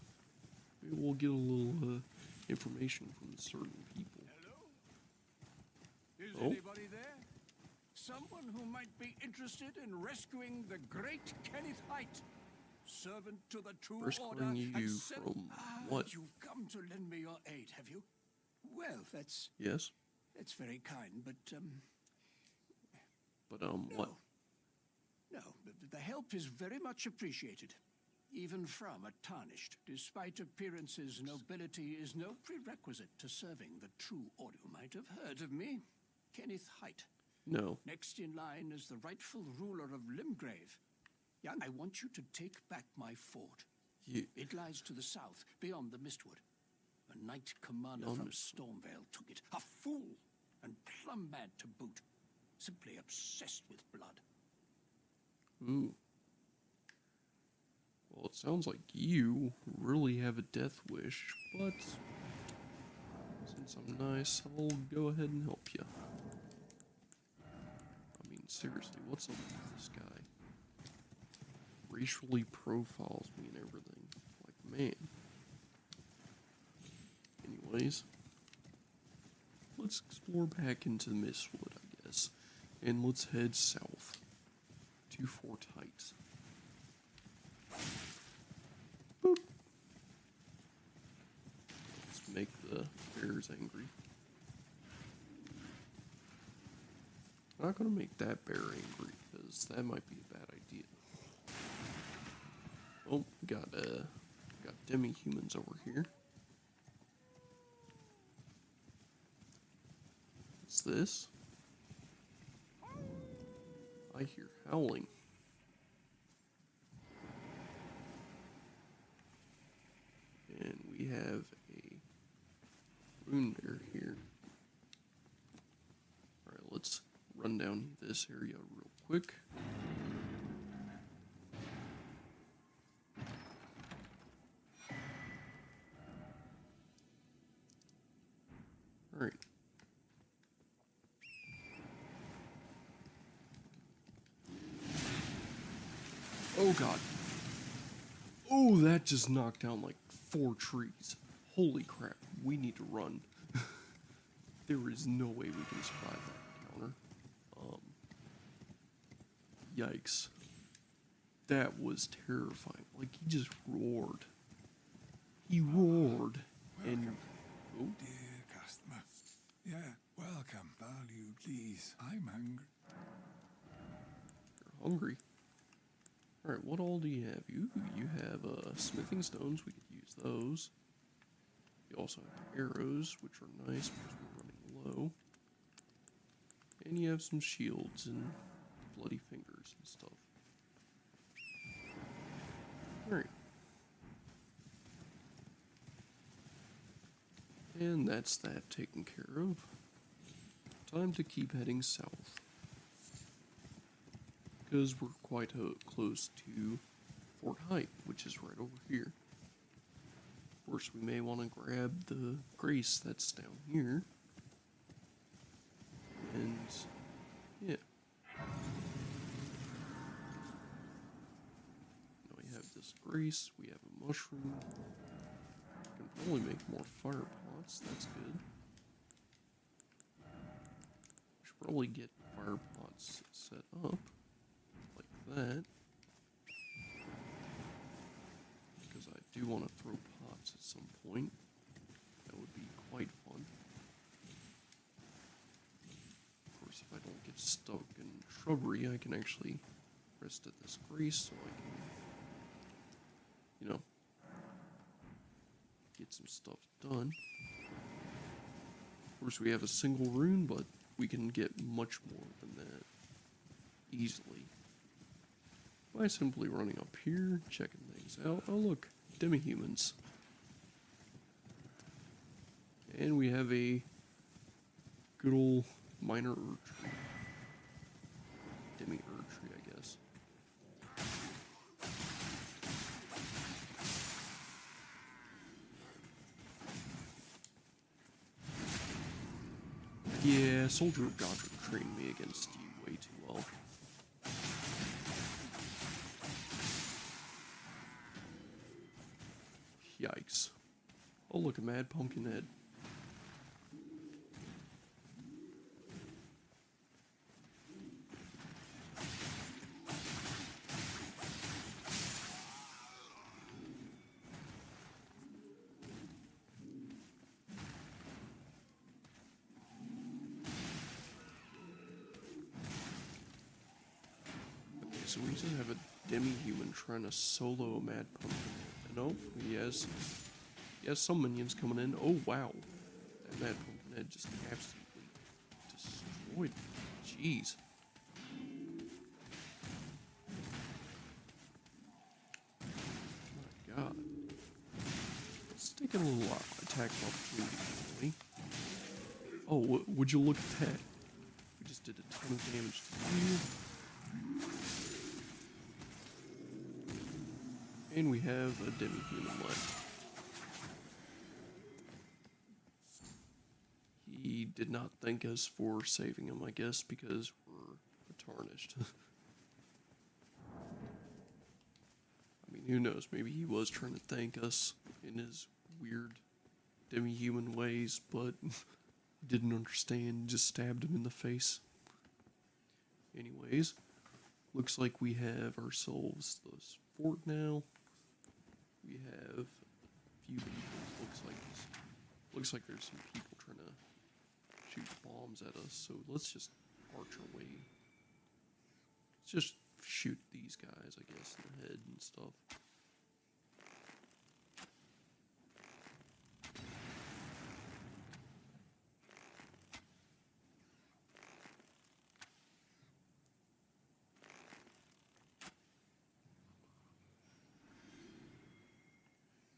get a little information from certain people. Hello? Is Oh. anybody there? Someone who might be interested in rescuing the great Kenneth Height, servant to the True Order. Rescuing you and from what? You've come to lend me your aid, have you? Well, that's Yes? very kind, but But, no. what? No, the help is very much appreciated. Even from a tarnished. Despite appearances, nobility is no prerequisite to serving the True Order. You might have heard of me. Kenneth Height. No. Next in line is the rightful ruler of Limgrave. Young, I want you to take back my fort. You, It lies to the south, beyond the Mistwood. A knight commander Beyond from the- Stormvale took it. A fool, and plumb mad to boot. Simply obsessed with blood. ooh. Well, it sounds like you really have a death wish, but since I'm nice, I'll go ahead and help you. I mean, seriously, what's up with this guy? Racially profiles me and everything. Like, man. Anyways, let's explore back into Mistwood, I guess. And let's head south to Fort Heights. Boop. Let's make the bears angry. I'm not gonna make that bear angry, because that might be a bad idea. Oh, got demi-humans over here. What's this? I hear howling. And we have a rune bear here. Alright, let's run down this area real quick. Alright. Oh god. Oh, that just knocked down like 4 trees. Holy crap, we need to run. There is no way we can survive that encounter. Yikes. That was terrifying. Like, he just roared. He roared. And... Oh, Dear customer. Yeah, welcome. Value, please. I'm hungry. you're hungry. Alright, what all do you have? You have smithing stones. We could use those. You also have arrows, which are nice because we're running low. And you have some shields and bloody fingers and stuff. Alright. And that's that taken care of. Time to keep heading south. Because we're quite close to Fort Height, which is right over here. Of course, we may want to grab the grace that's down here. And, yeah. Now we have this grace, we have a mushroom. We can probably make more fire pots, that's good. We should probably get fire pots set up. Like that. Because I do want to throw pots at some point. That would be quite fun. Of course, if I don't get stuck in shrubbery, I can actually rest at this grace so I can, you know, get some stuff done. Of course, we have a single rune, but we can get much more than that easily by simply running up here, checking things out. Oh look, demi-humans. And we have a good old minor Erdtree. Demi-Erdtree, I guess. Yeah, Soldier of Godric trained me against you way too well. Yikes. Oh, look, a mad pumpkin head. Okay, so we just have a demi-human trying to solo a mad pumpkin head. No, he has some minions coming in. Oh, wow. That mad pumpkin head just absolutely destroyed me. Jeez. My god. Let's take a little attack opportunity, shall we? Oh, would you look at that? We just did a ton of damage to you. And we have a demi-human left. He did not thank us for saving him, I guess, because we're tarnished. I mean, who knows? Maybe he was trying to thank us in his weird demi-human ways, but didn't understand, just stabbed him in the face. Anyways, looks like we have ourselves this fort now. We have a few people. Looks like there's some people trying to shoot bombs at us, so let's just arch our way. Let's just shoot these guys, I guess, in the head and stuff.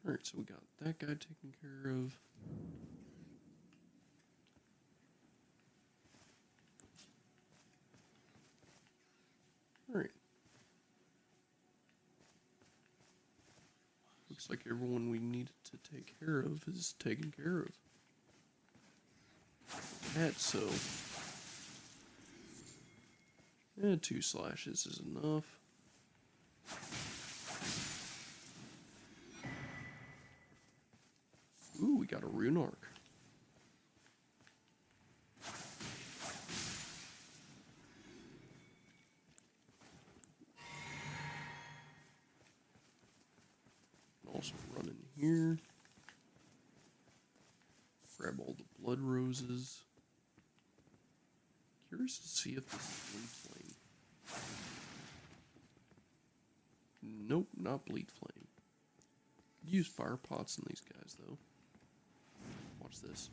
Alright, so we got that guy taken care of. Alright. Looks like everyone we needed to take care of is taken care of. That so. Yeah, 2 slashes is enough. Ooh, we got a rune arc. Also run in here. Grab all the blood roses. Curious to see if this is bleed flame. Nope, not bleed flame. Use fire pots in these guys though. Watch this.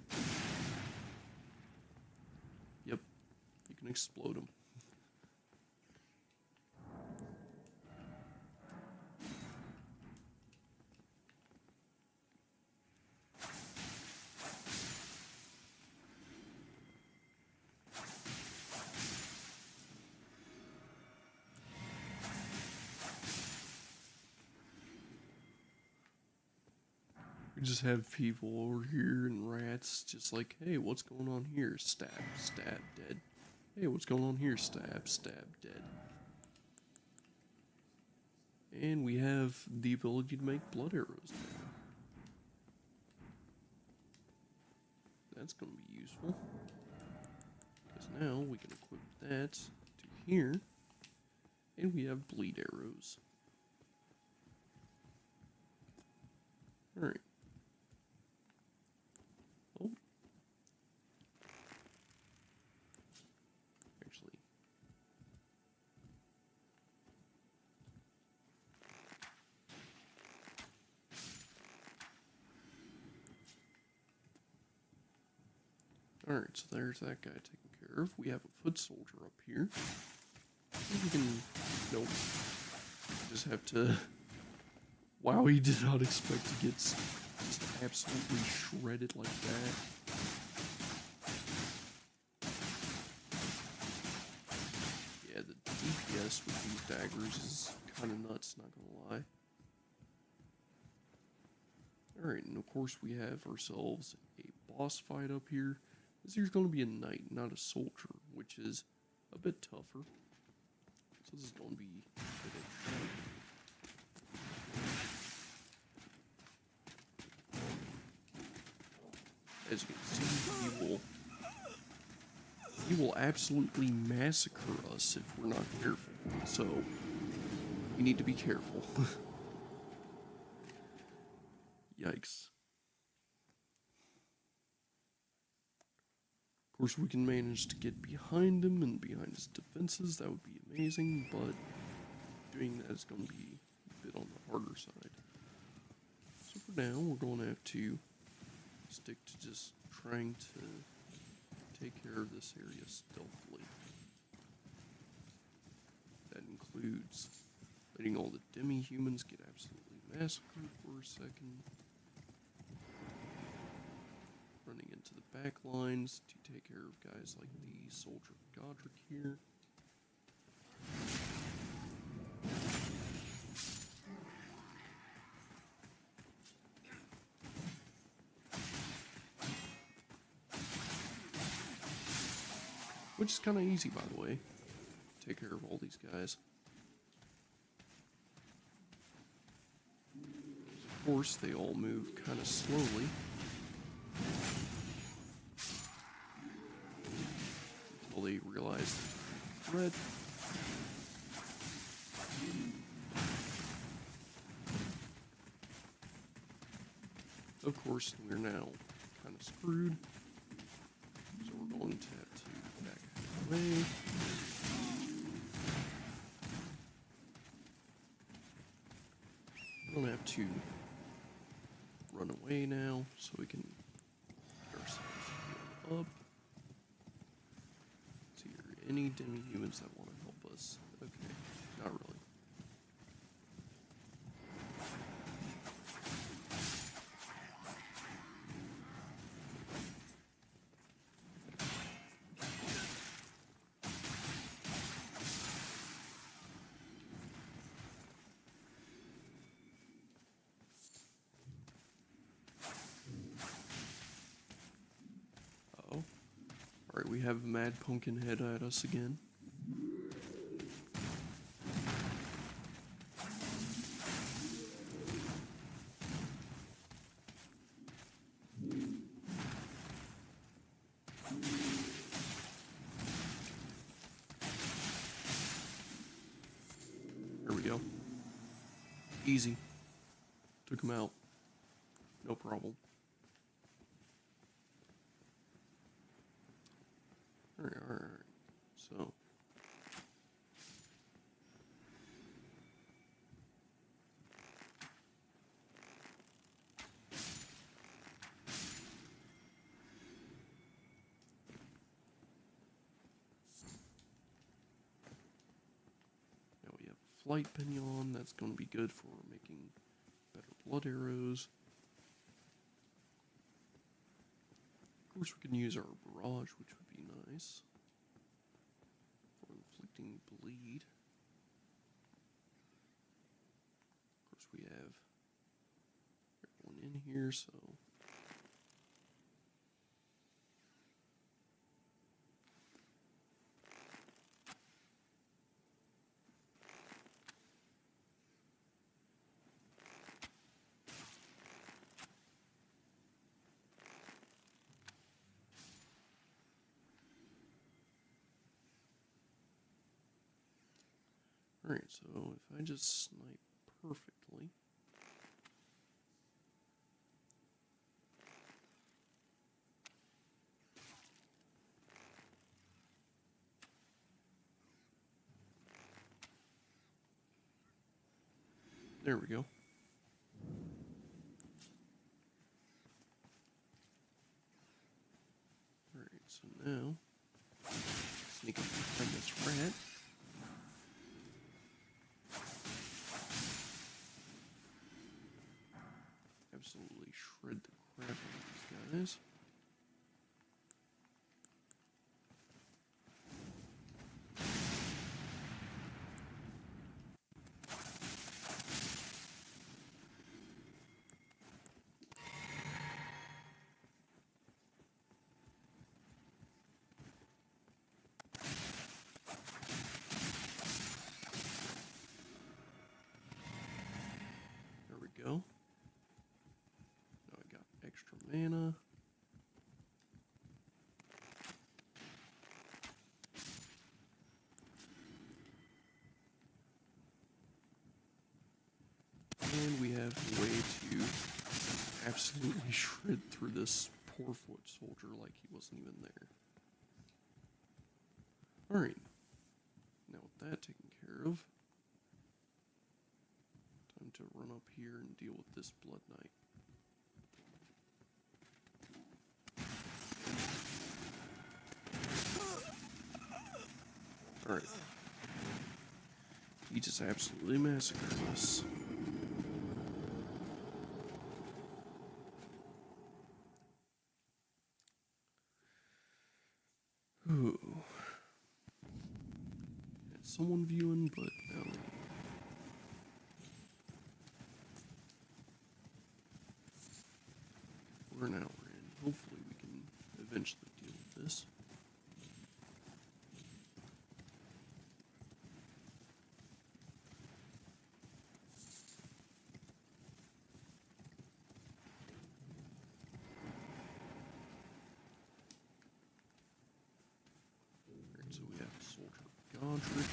Yep, you can explode them. We just have people over here and rats just like, hey, what's going on here? Stab, stab, dead. Hey, what's going on here? Stab, stab, dead. And we have the ability to make blood arrows now. That's going to be useful. Because now we can equip that to here. And we have bleed arrows. Alright. Oh. Actually. Alright, so there's that guy taken care of. We have a foot soldier up here. We can... Nope. Just have to... Wow, he did not expect to get just absolutely shredded like that. Yeah, the DPS with these daggers is kind of nuts, not gonna lie. Alright, and of course we have ourselves a boss fight up here. This here's going to be a knight, not a soldier, which is a bit tougher. So this is going to be a bit interesting. As you can see, he will absolutely massacre us if we're not careful. So we need to be careful. Yikes. Of course, we can manage to get behind him and behind his defenses. That would be amazing, but doing that is going to be a bit on the harder side. So for now, we're going to have to stick to just trying to take care of this area stealthily. That includes letting all the demi-humans get absolutely massacred for a second. Running into the back lines to take care of guys like the soldier Godric here. Which is kind of easy, by the way. Take care of all these guys. Of course, they all move kind of slowly. Until they realize the threat. Of course, we're now kind of screwed. So we're going to have to back away. We're going to have to run away now so we can get ourselves healed up. See, are any demi-humans that want to help us? Okay, not really. Uh-oh. Alright, we have Mad Pumpkinhead at us again. There we go. Easy. Took him out. No problem. Alright. So. Now we have Flight Pinion. That's going to be good for making better blood arrows. Of course, we can use our barrage, which would be nice for inflicting bleed. Of course, we have everyone in here, so. Alright, so if I just snipe perfectly. There we go. Alright, so now, sneak up behind this rat. Absolutely shred the crap out of these guys. mana. And we have a way to absolutely shred through this poor foot soldier like he wasn't even there. Alright. Now with that taken care of, time to run up here and deal with this Blood Knight. Alright. He just absolutely massacred us. Ooh. Had someone viewing, but now we're an hour in. Hopefully we can eventually deal with this. Alright, so we have a soldier Godric.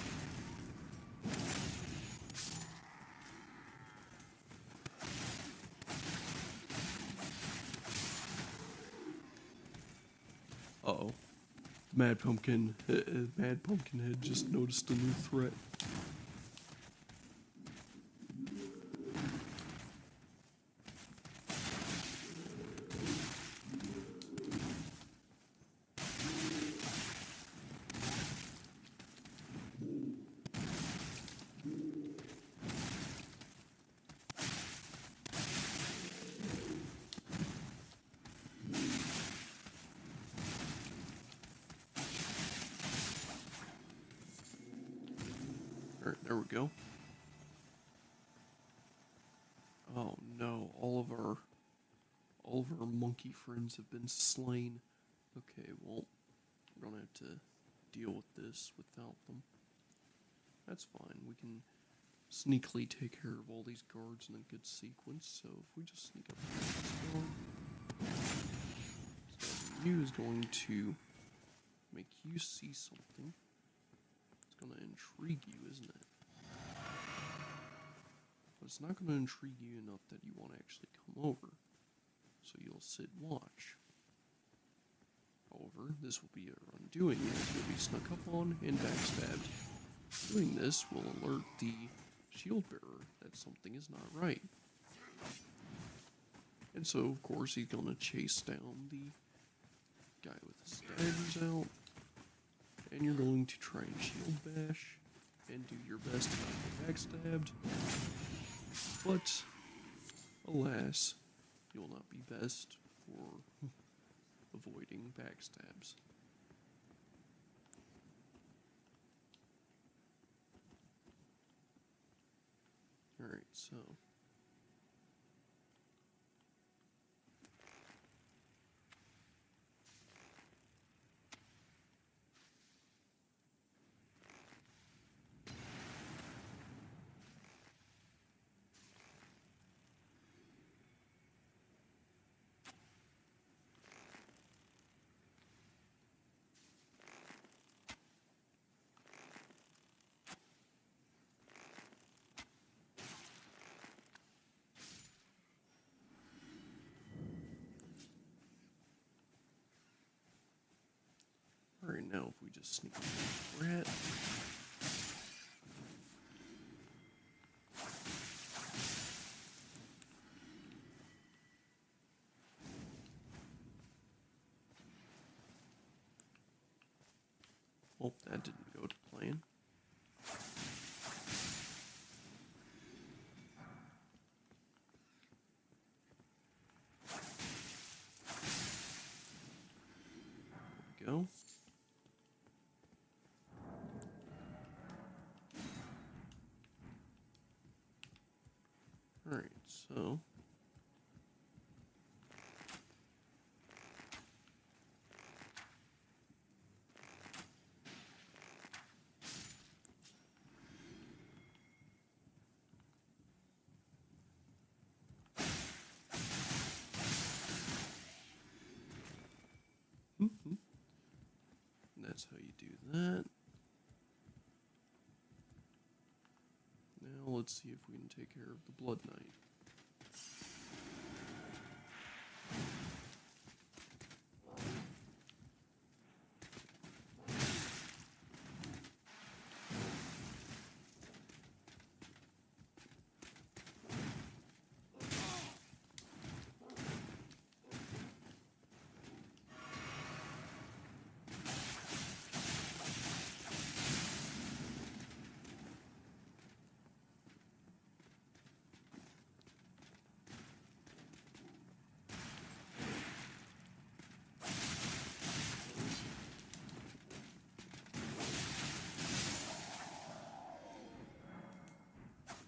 Uh-oh. Mad Pumpkinhead just noticed a new threat. Alright, there we go. Oh no, all of our monkey friends have been slain. Okay, well, we're gonna have to deal with this without them. That's fine. We can sneakily take care of all these guards in a good sequence. So if we just sneak up here, you is going to make you see something. It's gonna intrigue you, isn't it? But it's not gonna intrigue you enough that you want to actually come over. So you'll sit and watch. However, this will be our undoing as you'll be snuck up on and backstabbed. Doing this will alert the shield bearer that something is not right. And so, of course, he's gonna chase down the guy with his daggers out. And you're going to try and shield bash and do your best to not get backstabbed. But, alas, you will not be best for avoiding backstabs. Alright, so alright, now if we just sneak up on the rat. Well, that didn't go to plan. There we go. Alright, so that's how you do that. Now let's see if we can take care of the Blood Knight.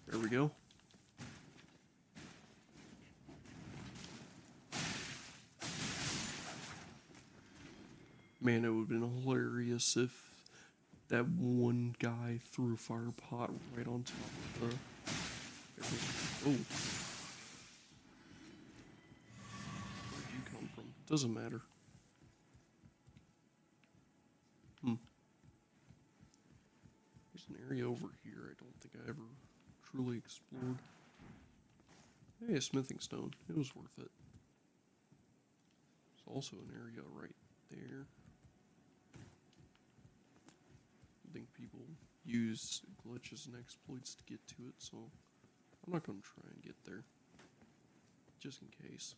There we go. Man, it would have been hilarious if that one guy threw a fire pot right on top of the... Oh. Where'd you come from? Doesn't matter. There's an area over here I don't think I ever truly explored. Hey, a smithing stone. It was worth it. There's also an area right there. I think people use glitches and exploits to get to it, so I'm not going to try and get there. Just in case.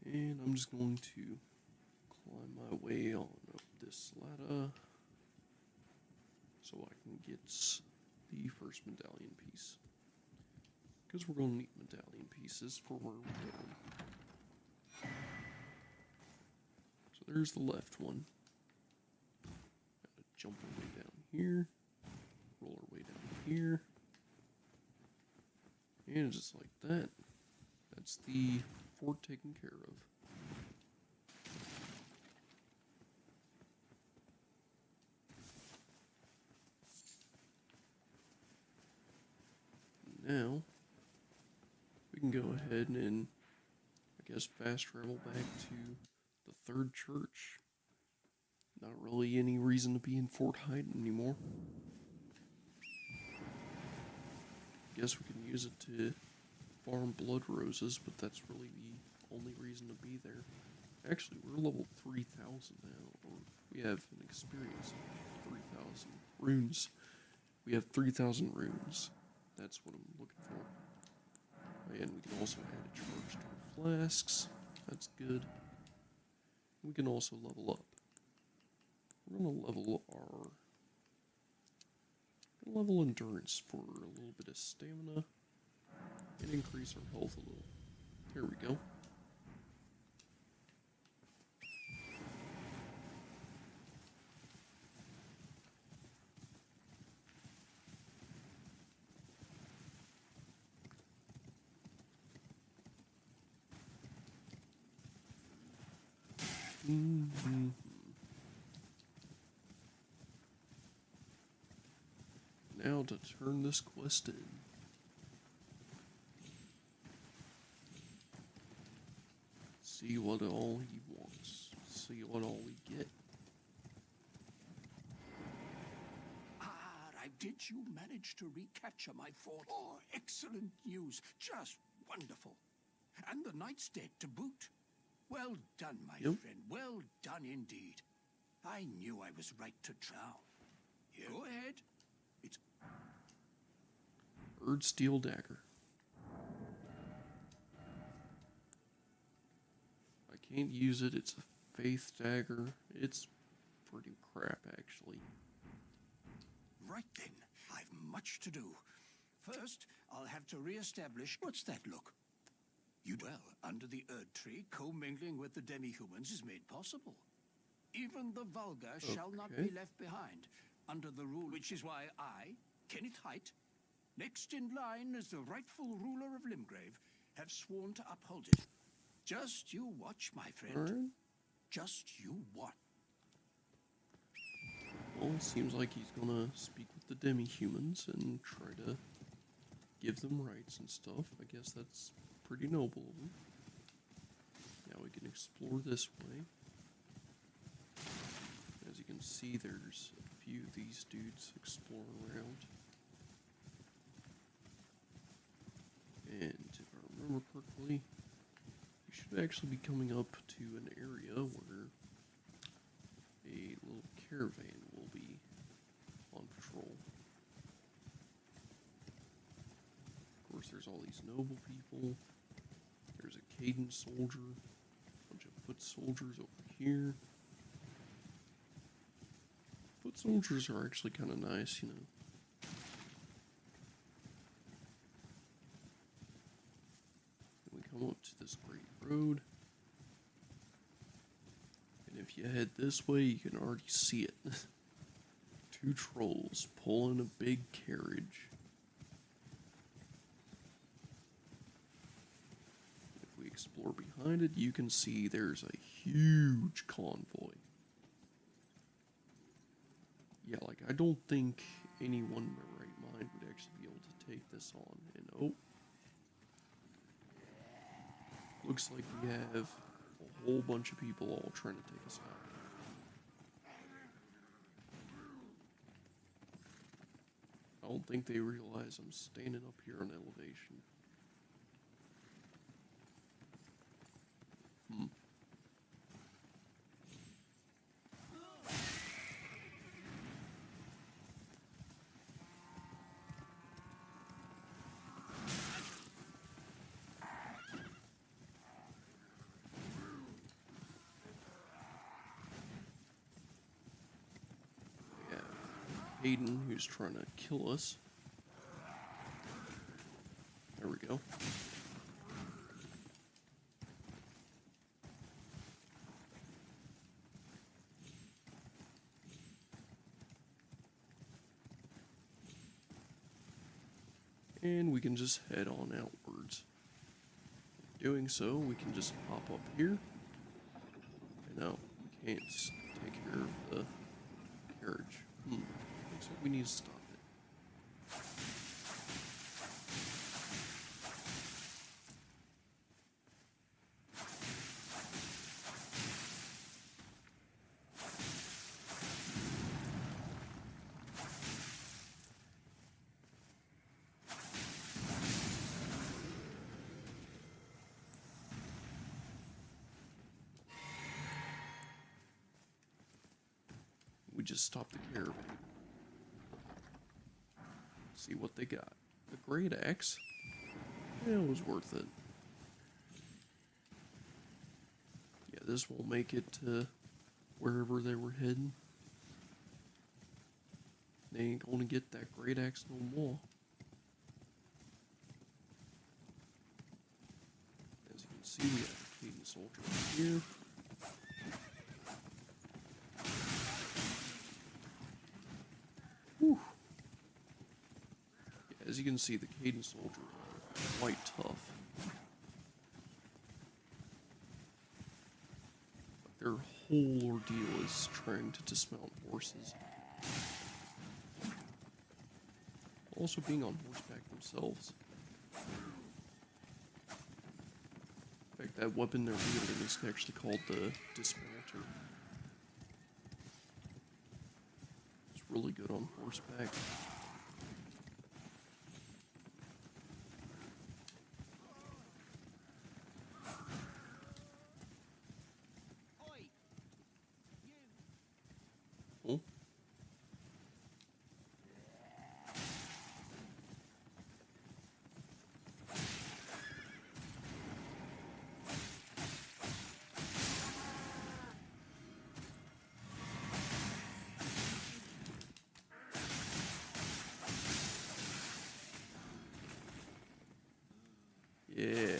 And I'm just going to climb my way on up this ladder so I can get the first medallion piece. Because we're going to need medallion pieces for where we're going. So there's the left one. Gotta jump our way down here. Roll our way down here. And just like that, that's the fort taken care of. Now, we can go ahead and, I guess, fast travel back to the third church. Not really any reason to be in Fort Hyde anymore. Guess we can use it to farm blood roses, but that's really the only reason to be there. Actually, we're level 3,000 now, or we have an experience of 3,000 runes. We have 3,000 runes. That's what I'm looking for. And we can also add a charge to our flasks. That's good. We can also level up. We're gonna level endurance for a little bit of stamina and increase our health a little. Here we go. Now to turn this quest in. See what all he wants. See what all we get. Did you manage to recapture my fort? Oh, excellent news. Just wonderful. And the knight's dead to boot. Well done, my friend. Well done indeed. I knew I was right to trow. Go ahead. It's Bird Steel Dagger. I can't use it. It's a Faith Dagger. It's pretty crap, actually. right then. I've much to do. First, I'll have to re-establish... What's that look? Well, under the Erd Tree, commingling with the demi-humans is made possible. Even the vulgar shall not be left behind, under the rule, which is why I, Kenneth Height, next in line as the rightful ruler of Limgrave, have sworn to uphold it. Just you watch, my friend. Just you watch. Well, it seems like he's gonna speak with the demi-humans and try to give them rights and stuff. I guess that's pretty noble of him. Now we can explore this way. As you can see, there's a few of these dudes exploring around. And if I remember correctly, you should actually be coming up to an area where a little caravan will be on patrol. Of course, there's all these noble people. There's a Caden soldier, a bunch of foot soldiers over here. Foot soldiers are actually kind of nice, you know. We come up to this great road. And if you head this way, you can already see it. Two trolls pulling a big carriage. If we explore behind it, you can see there's a huge convoy. Yeah, like, I don't think anyone in their right mind would actually be able to take this on. And oh, looks like we have a whole bunch of people all trying to take us out. I don't think they realize I'm standing up here on elevation. Hayden, who's trying to kill us. There we go. And we can just head on outwards. Doing so, we can just hop up here. And now, we can't take care of the carriage. Looks like we need to stop it. We just stopped the caravan. See what they got. The great axe. Yeah, it was worth it. Yeah, this will make it to wherever they were heading. They ain't gonna get that great axe no more. As you can see, we have a Caden soldier here. Whew. Yeah, as you can see, the Caden soldiers are quite tough. But their whole ordeal is trying to dismount horses. Also being on horseback themselves. In fact, that weapon they're wielding is actually called the dismounter. It's really good on horseback. Oh. Yeah.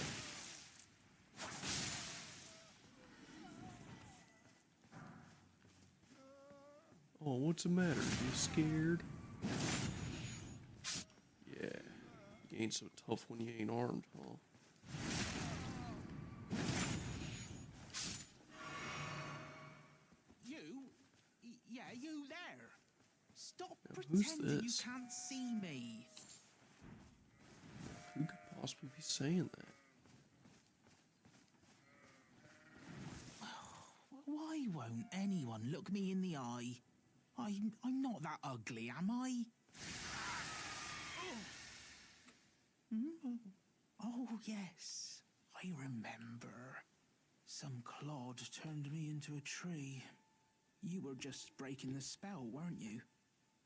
Oh, what's the matter? You scared? Yeah. You ain't so tough when you ain't armed, huh? Yeah, you there. Stop Now, who's pretending you this? can't see me. Who could possibly be saying that? Why won't anyone look me in the eye? I'm not that ugly, am I? Oh, yes, I remember. Some clod turned me into a tree. You were just breaking the spell, weren't you?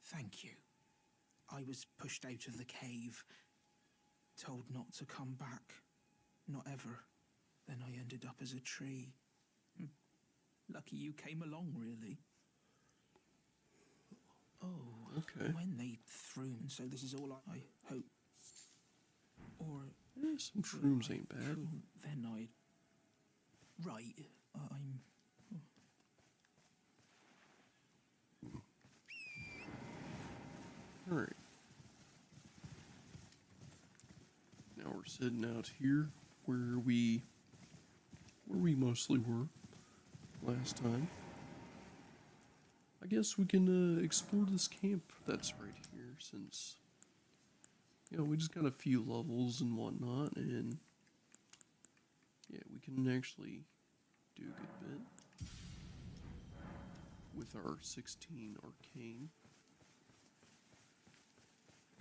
Thank you. I was pushed out of the cave, told not to come back. Not ever. Then I ended up as a tree. Lucky you came along, really. Oh, Okay. when they threw me, so this is all I hope. Or Yeah, some shrooms ain't bad. then I. Right, I'm. Alright. Now we're sitting out here where we mostly were last time. I guess we can explore this camp that's right here, since we just got a few levels and whatnot, and yeah, we can actually do a good bit with our 16 arcane,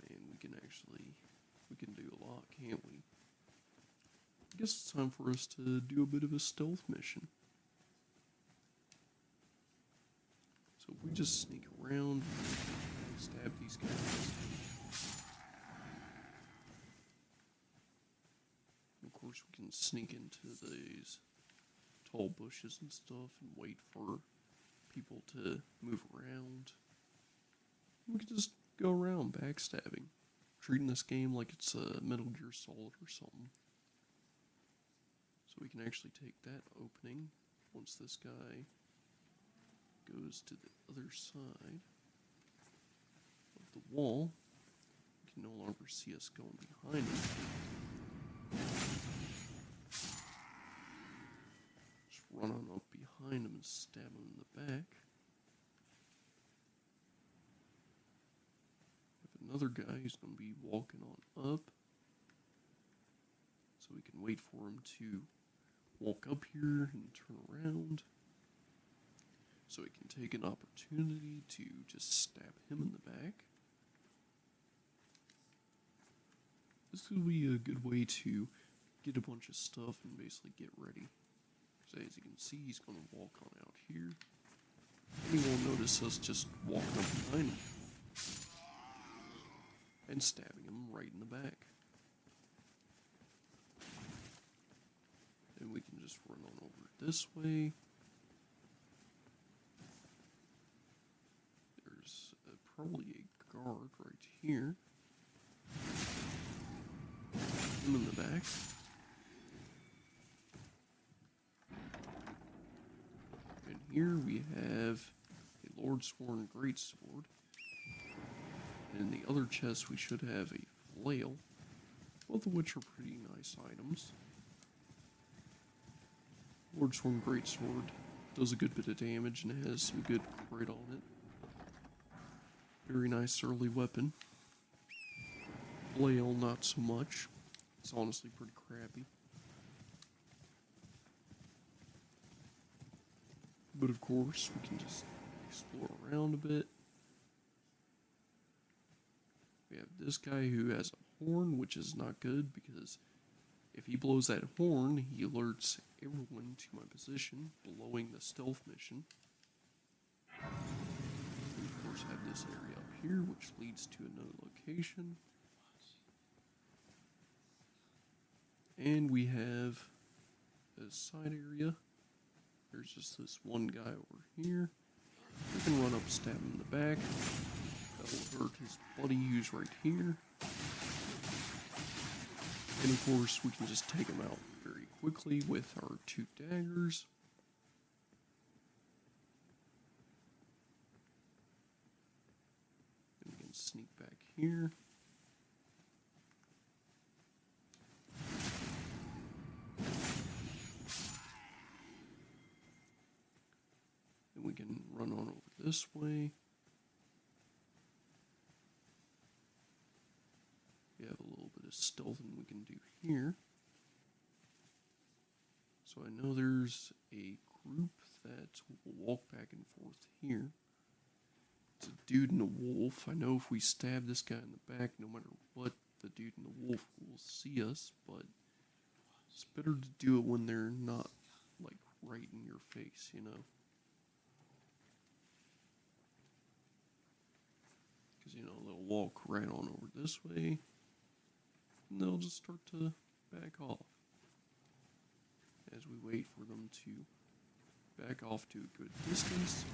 and we can do a lot, can't we? I guess it's time for us to do a bit of a stealth mission. So if we just sneak around and stab these guys. Of course, we can sneak into these tall bushes and stuff and wait for people to move around. We can just go around backstabbing, treating this game like it's a Metal Gear Solid or something. So we can actually take that opening once this guy goes to the other side of the wall. You can no longer see us going behind him. Just run on up behind him and stab him in the back. Have another guy who's going to be walking on up. So we can wait for him to walk up here and turn around. So we can take an opportunity to just stab him in the back. This will be a good way to get a bunch of stuff and basically get ready. So as you can see, he's going to walk on out here. And he won't notice us just walking up behind him and stabbing him right in the back. And we can just run on over this way. There's probably a guard right here. Him in the back. And here we have a Lordsworn Greatsword. And in the other chest we should have a flail, both of which are pretty nice items. Lordsworn Greatsword does a good bit of damage and has some good crit on it. Very nice early weapon. Flail, not so much. It's honestly pretty crappy. But of course, we can just explore around a bit. We have this guy who has a horn, which is not good because if he blows that horn, he alerts everyone to my position, blowing the stealth mission. We of course have this area up here, which leads to another location. And we have a side area. There's just this one guy over here. We can run up, stab him in the back. That'll hurt his buddy who's right here. And of course, we can just take him out very quickly with our 2 daggers. And we can sneak back here. And we can run on over this way. We have a little bit of stealthing we can do here. So I know there's a group that. We'll walk back and forth here. It's a dude and a wolf. I know if we stab this guy in the back, no matter what, the dude and the wolf will see us, but it's better to do it when they're not, like, right in your face, you know? Because, you know, they'll walk right on over this way, and they'll just start to back off. As we wait for them to back off to a good distance.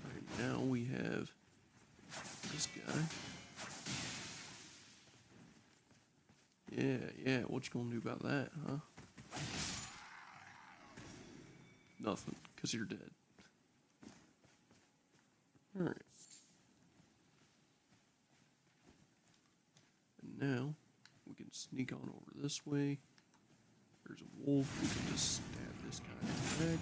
Right now we have this guy. Yeah, what you gonna do about that, huh? Nothing, because you're dead. Alright. And now, we can sneak on over this way. There's a wolf, we can just stab this guy in the back.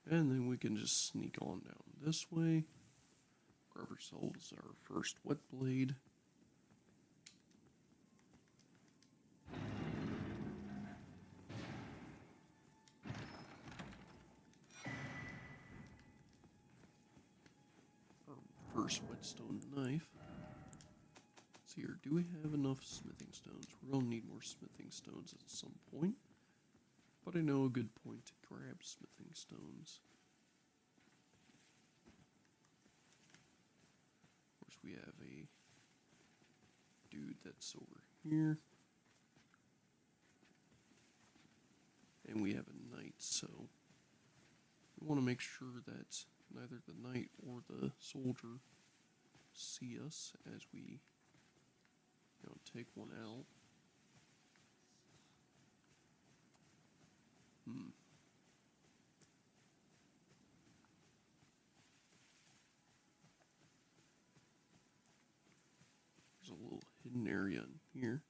And then we can just sneak on down this way. Grab ourselves our first wet blade. Our first whetstone knife. See here, do we have enough smithing stones? We're gonna need more smithing stones at some point. But I know a good point to grab smithing stones. Of course, we have a dude that's over here. And we have a knight, so we want to make sure that neither the knight or the soldier see us as we, you know, take one out. There's a little hidden area in here.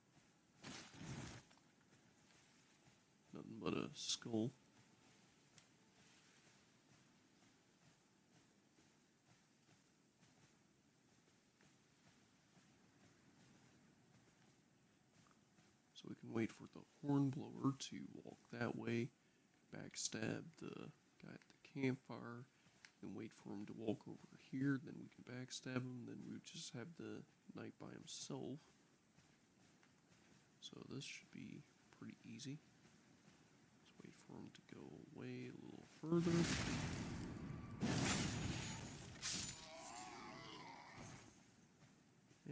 Nothing but a skull. So we can wait for the hornblower to walk that way, backstab the guy at the campfire, and wait for him to walk over here, then we can backstab him, then we would just have the knight by himself. So this should be pretty easy. Let's wait for him to go away a little further.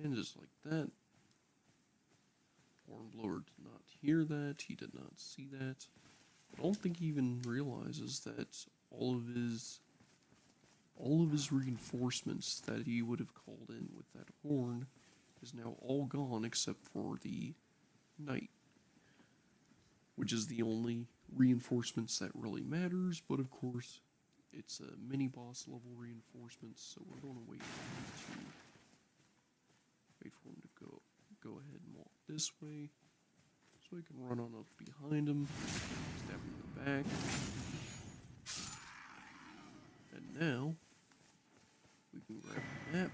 And just like that, Hornblower did not hear that, he did not see that. I don't think he even realizes that all of his reinforcements that he would have called in with that horn is now all gone except for the knight, which is the only reinforcements that really matters, but of course it's a mini boss level reinforcements, so we're going to wait for him to go ahead and walk this way so we can run on up behind him, stab him in the back. And now we can grab the map.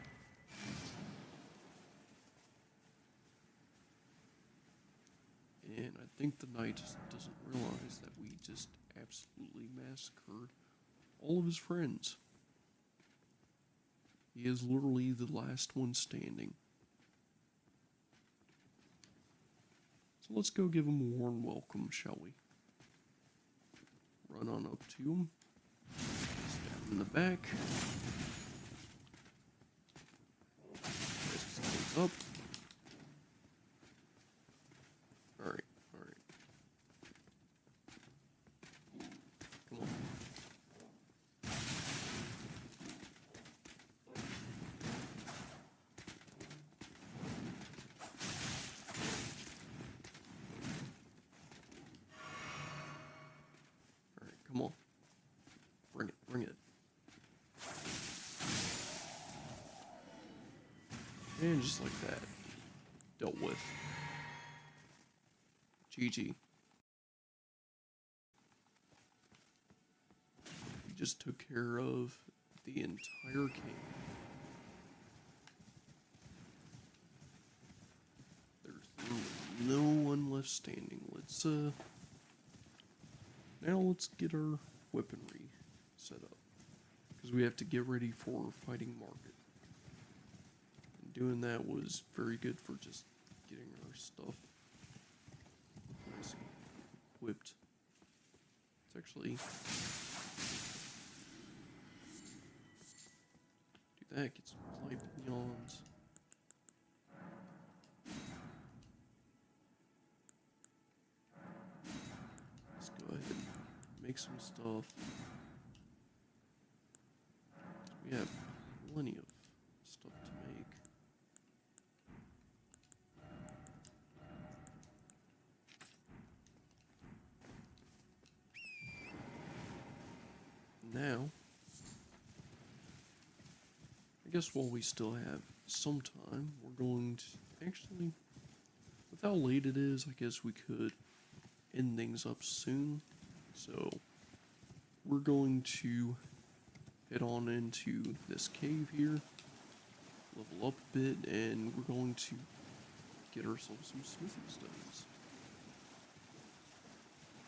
And I think the knight doesn't realize that we just absolutely massacred all of his friends. He is literally the last one standing. So let's go give him a warm welcome, shall we? Run on up to him. Stab him in the back. Raise his legs up. Alright, alright. Come on. Alright, come on. Bring it, bring it. And just like that, dealt with. GG. We just took care of the entire cave. There's no one left standing. Let's now let's get our weaponry set up, because we have to get ready for fighting market. And doing that was very good for just getting our stuff nice and equipped. It's actually do that, get some clay pinions. Let's go ahead and make some stuff. We have plenty of stuff to make. Now, I guess while we still have some time, we're going to actually, with how late it is, I guess we could end things up soon. So, we're going to head on into this cave here, level up a bit, and we're going to get ourselves some smithing stones.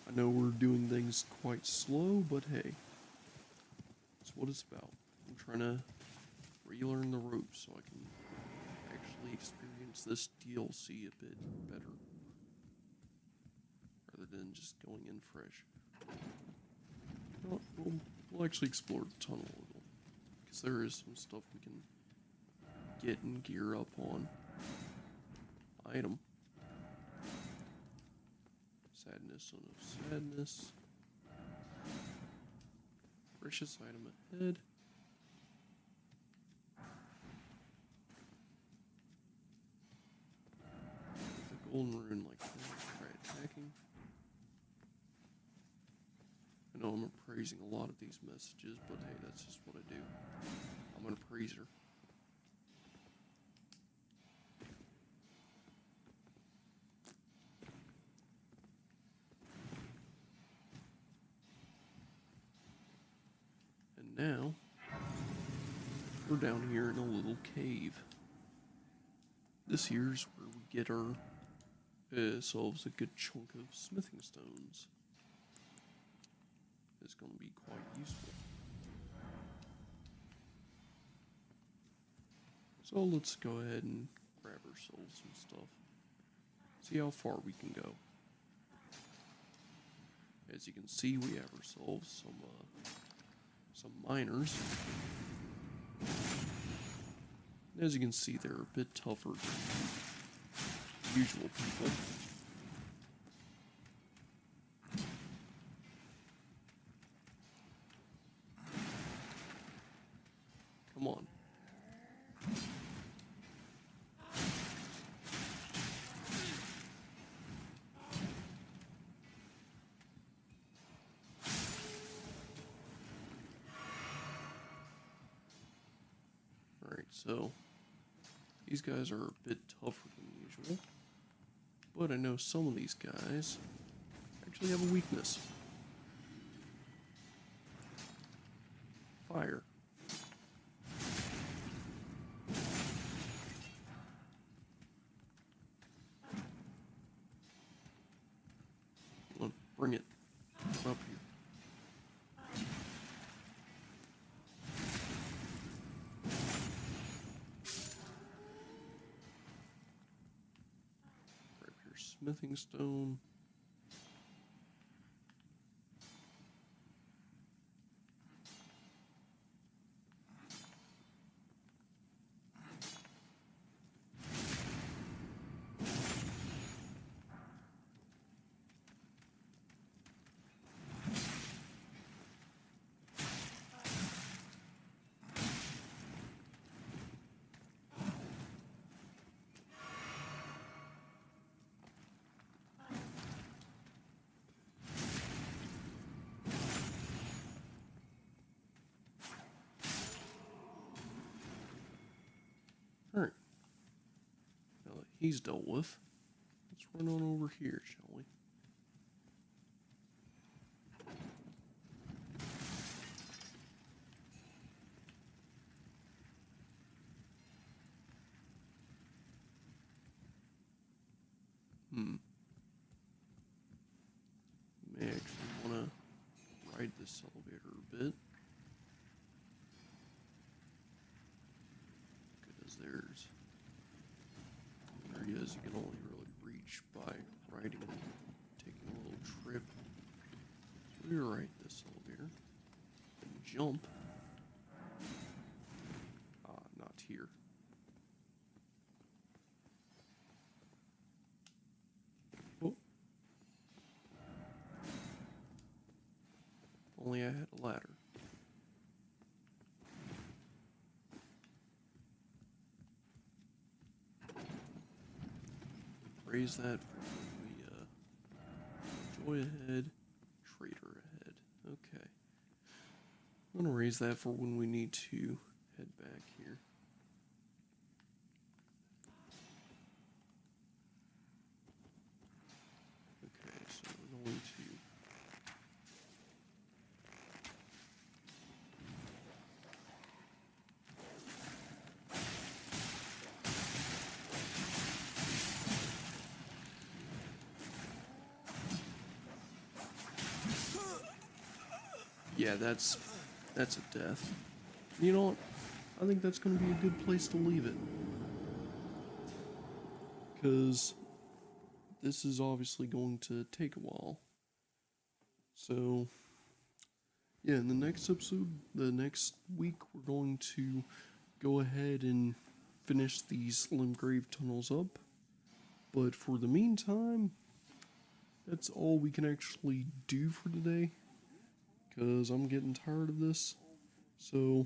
I know we're doing things quite slow, but hey, that's what it's about. I'm trying to relearn the ropes so I can actually experience this DLC a bit better, rather than just going in fresh. Well, we'll actually explore the tunnel a little, because there is some stuff we can get and gear up on. Item. Sadness, son of sadness. Precious item ahead. With a golden rune like that, try attacking. I know I'm appraising a lot of these messages, but hey, that's just what I do. I'm an appraiser. And now, we're down here in a little cave. This here's where we get ourselves a good chunk of smithing stones. It's going to be quite useful. So let's go ahead and grab ourselves some stuff. See how far we can go. As you can see, we have ourselves some miners. As you can see, they're a bit tougher than usual people. Come on. Alright, so these guys are a bit tougher than usual, but I know some of these guys actually have a weakness. Fire. Come on, bring it up here. Grab your smithing stone. Alright, he's dealt with. Let's run on over here, shall we? May actually want to ride this elevator a bit. Because there's areas you can only really reach by riding, taking a little trip. So we ride this elevator and jump. Not here. Oh. Only I had a ladder. Raise that for when we joy ahead, trader ahead. Okay. I'm gonna raise that for when we need to head back here. Okay, so we're going to yeah, that's a death. You know what? I think that's going to be a good place to leave it. Because this is obviously going to take a while. So, yeah, in the next episode, the next week, we're going to go ahead and finish these Limgrave tunnels up. But for the meantime, that's all we can actually do for today. Because I'm getting tired of this. So,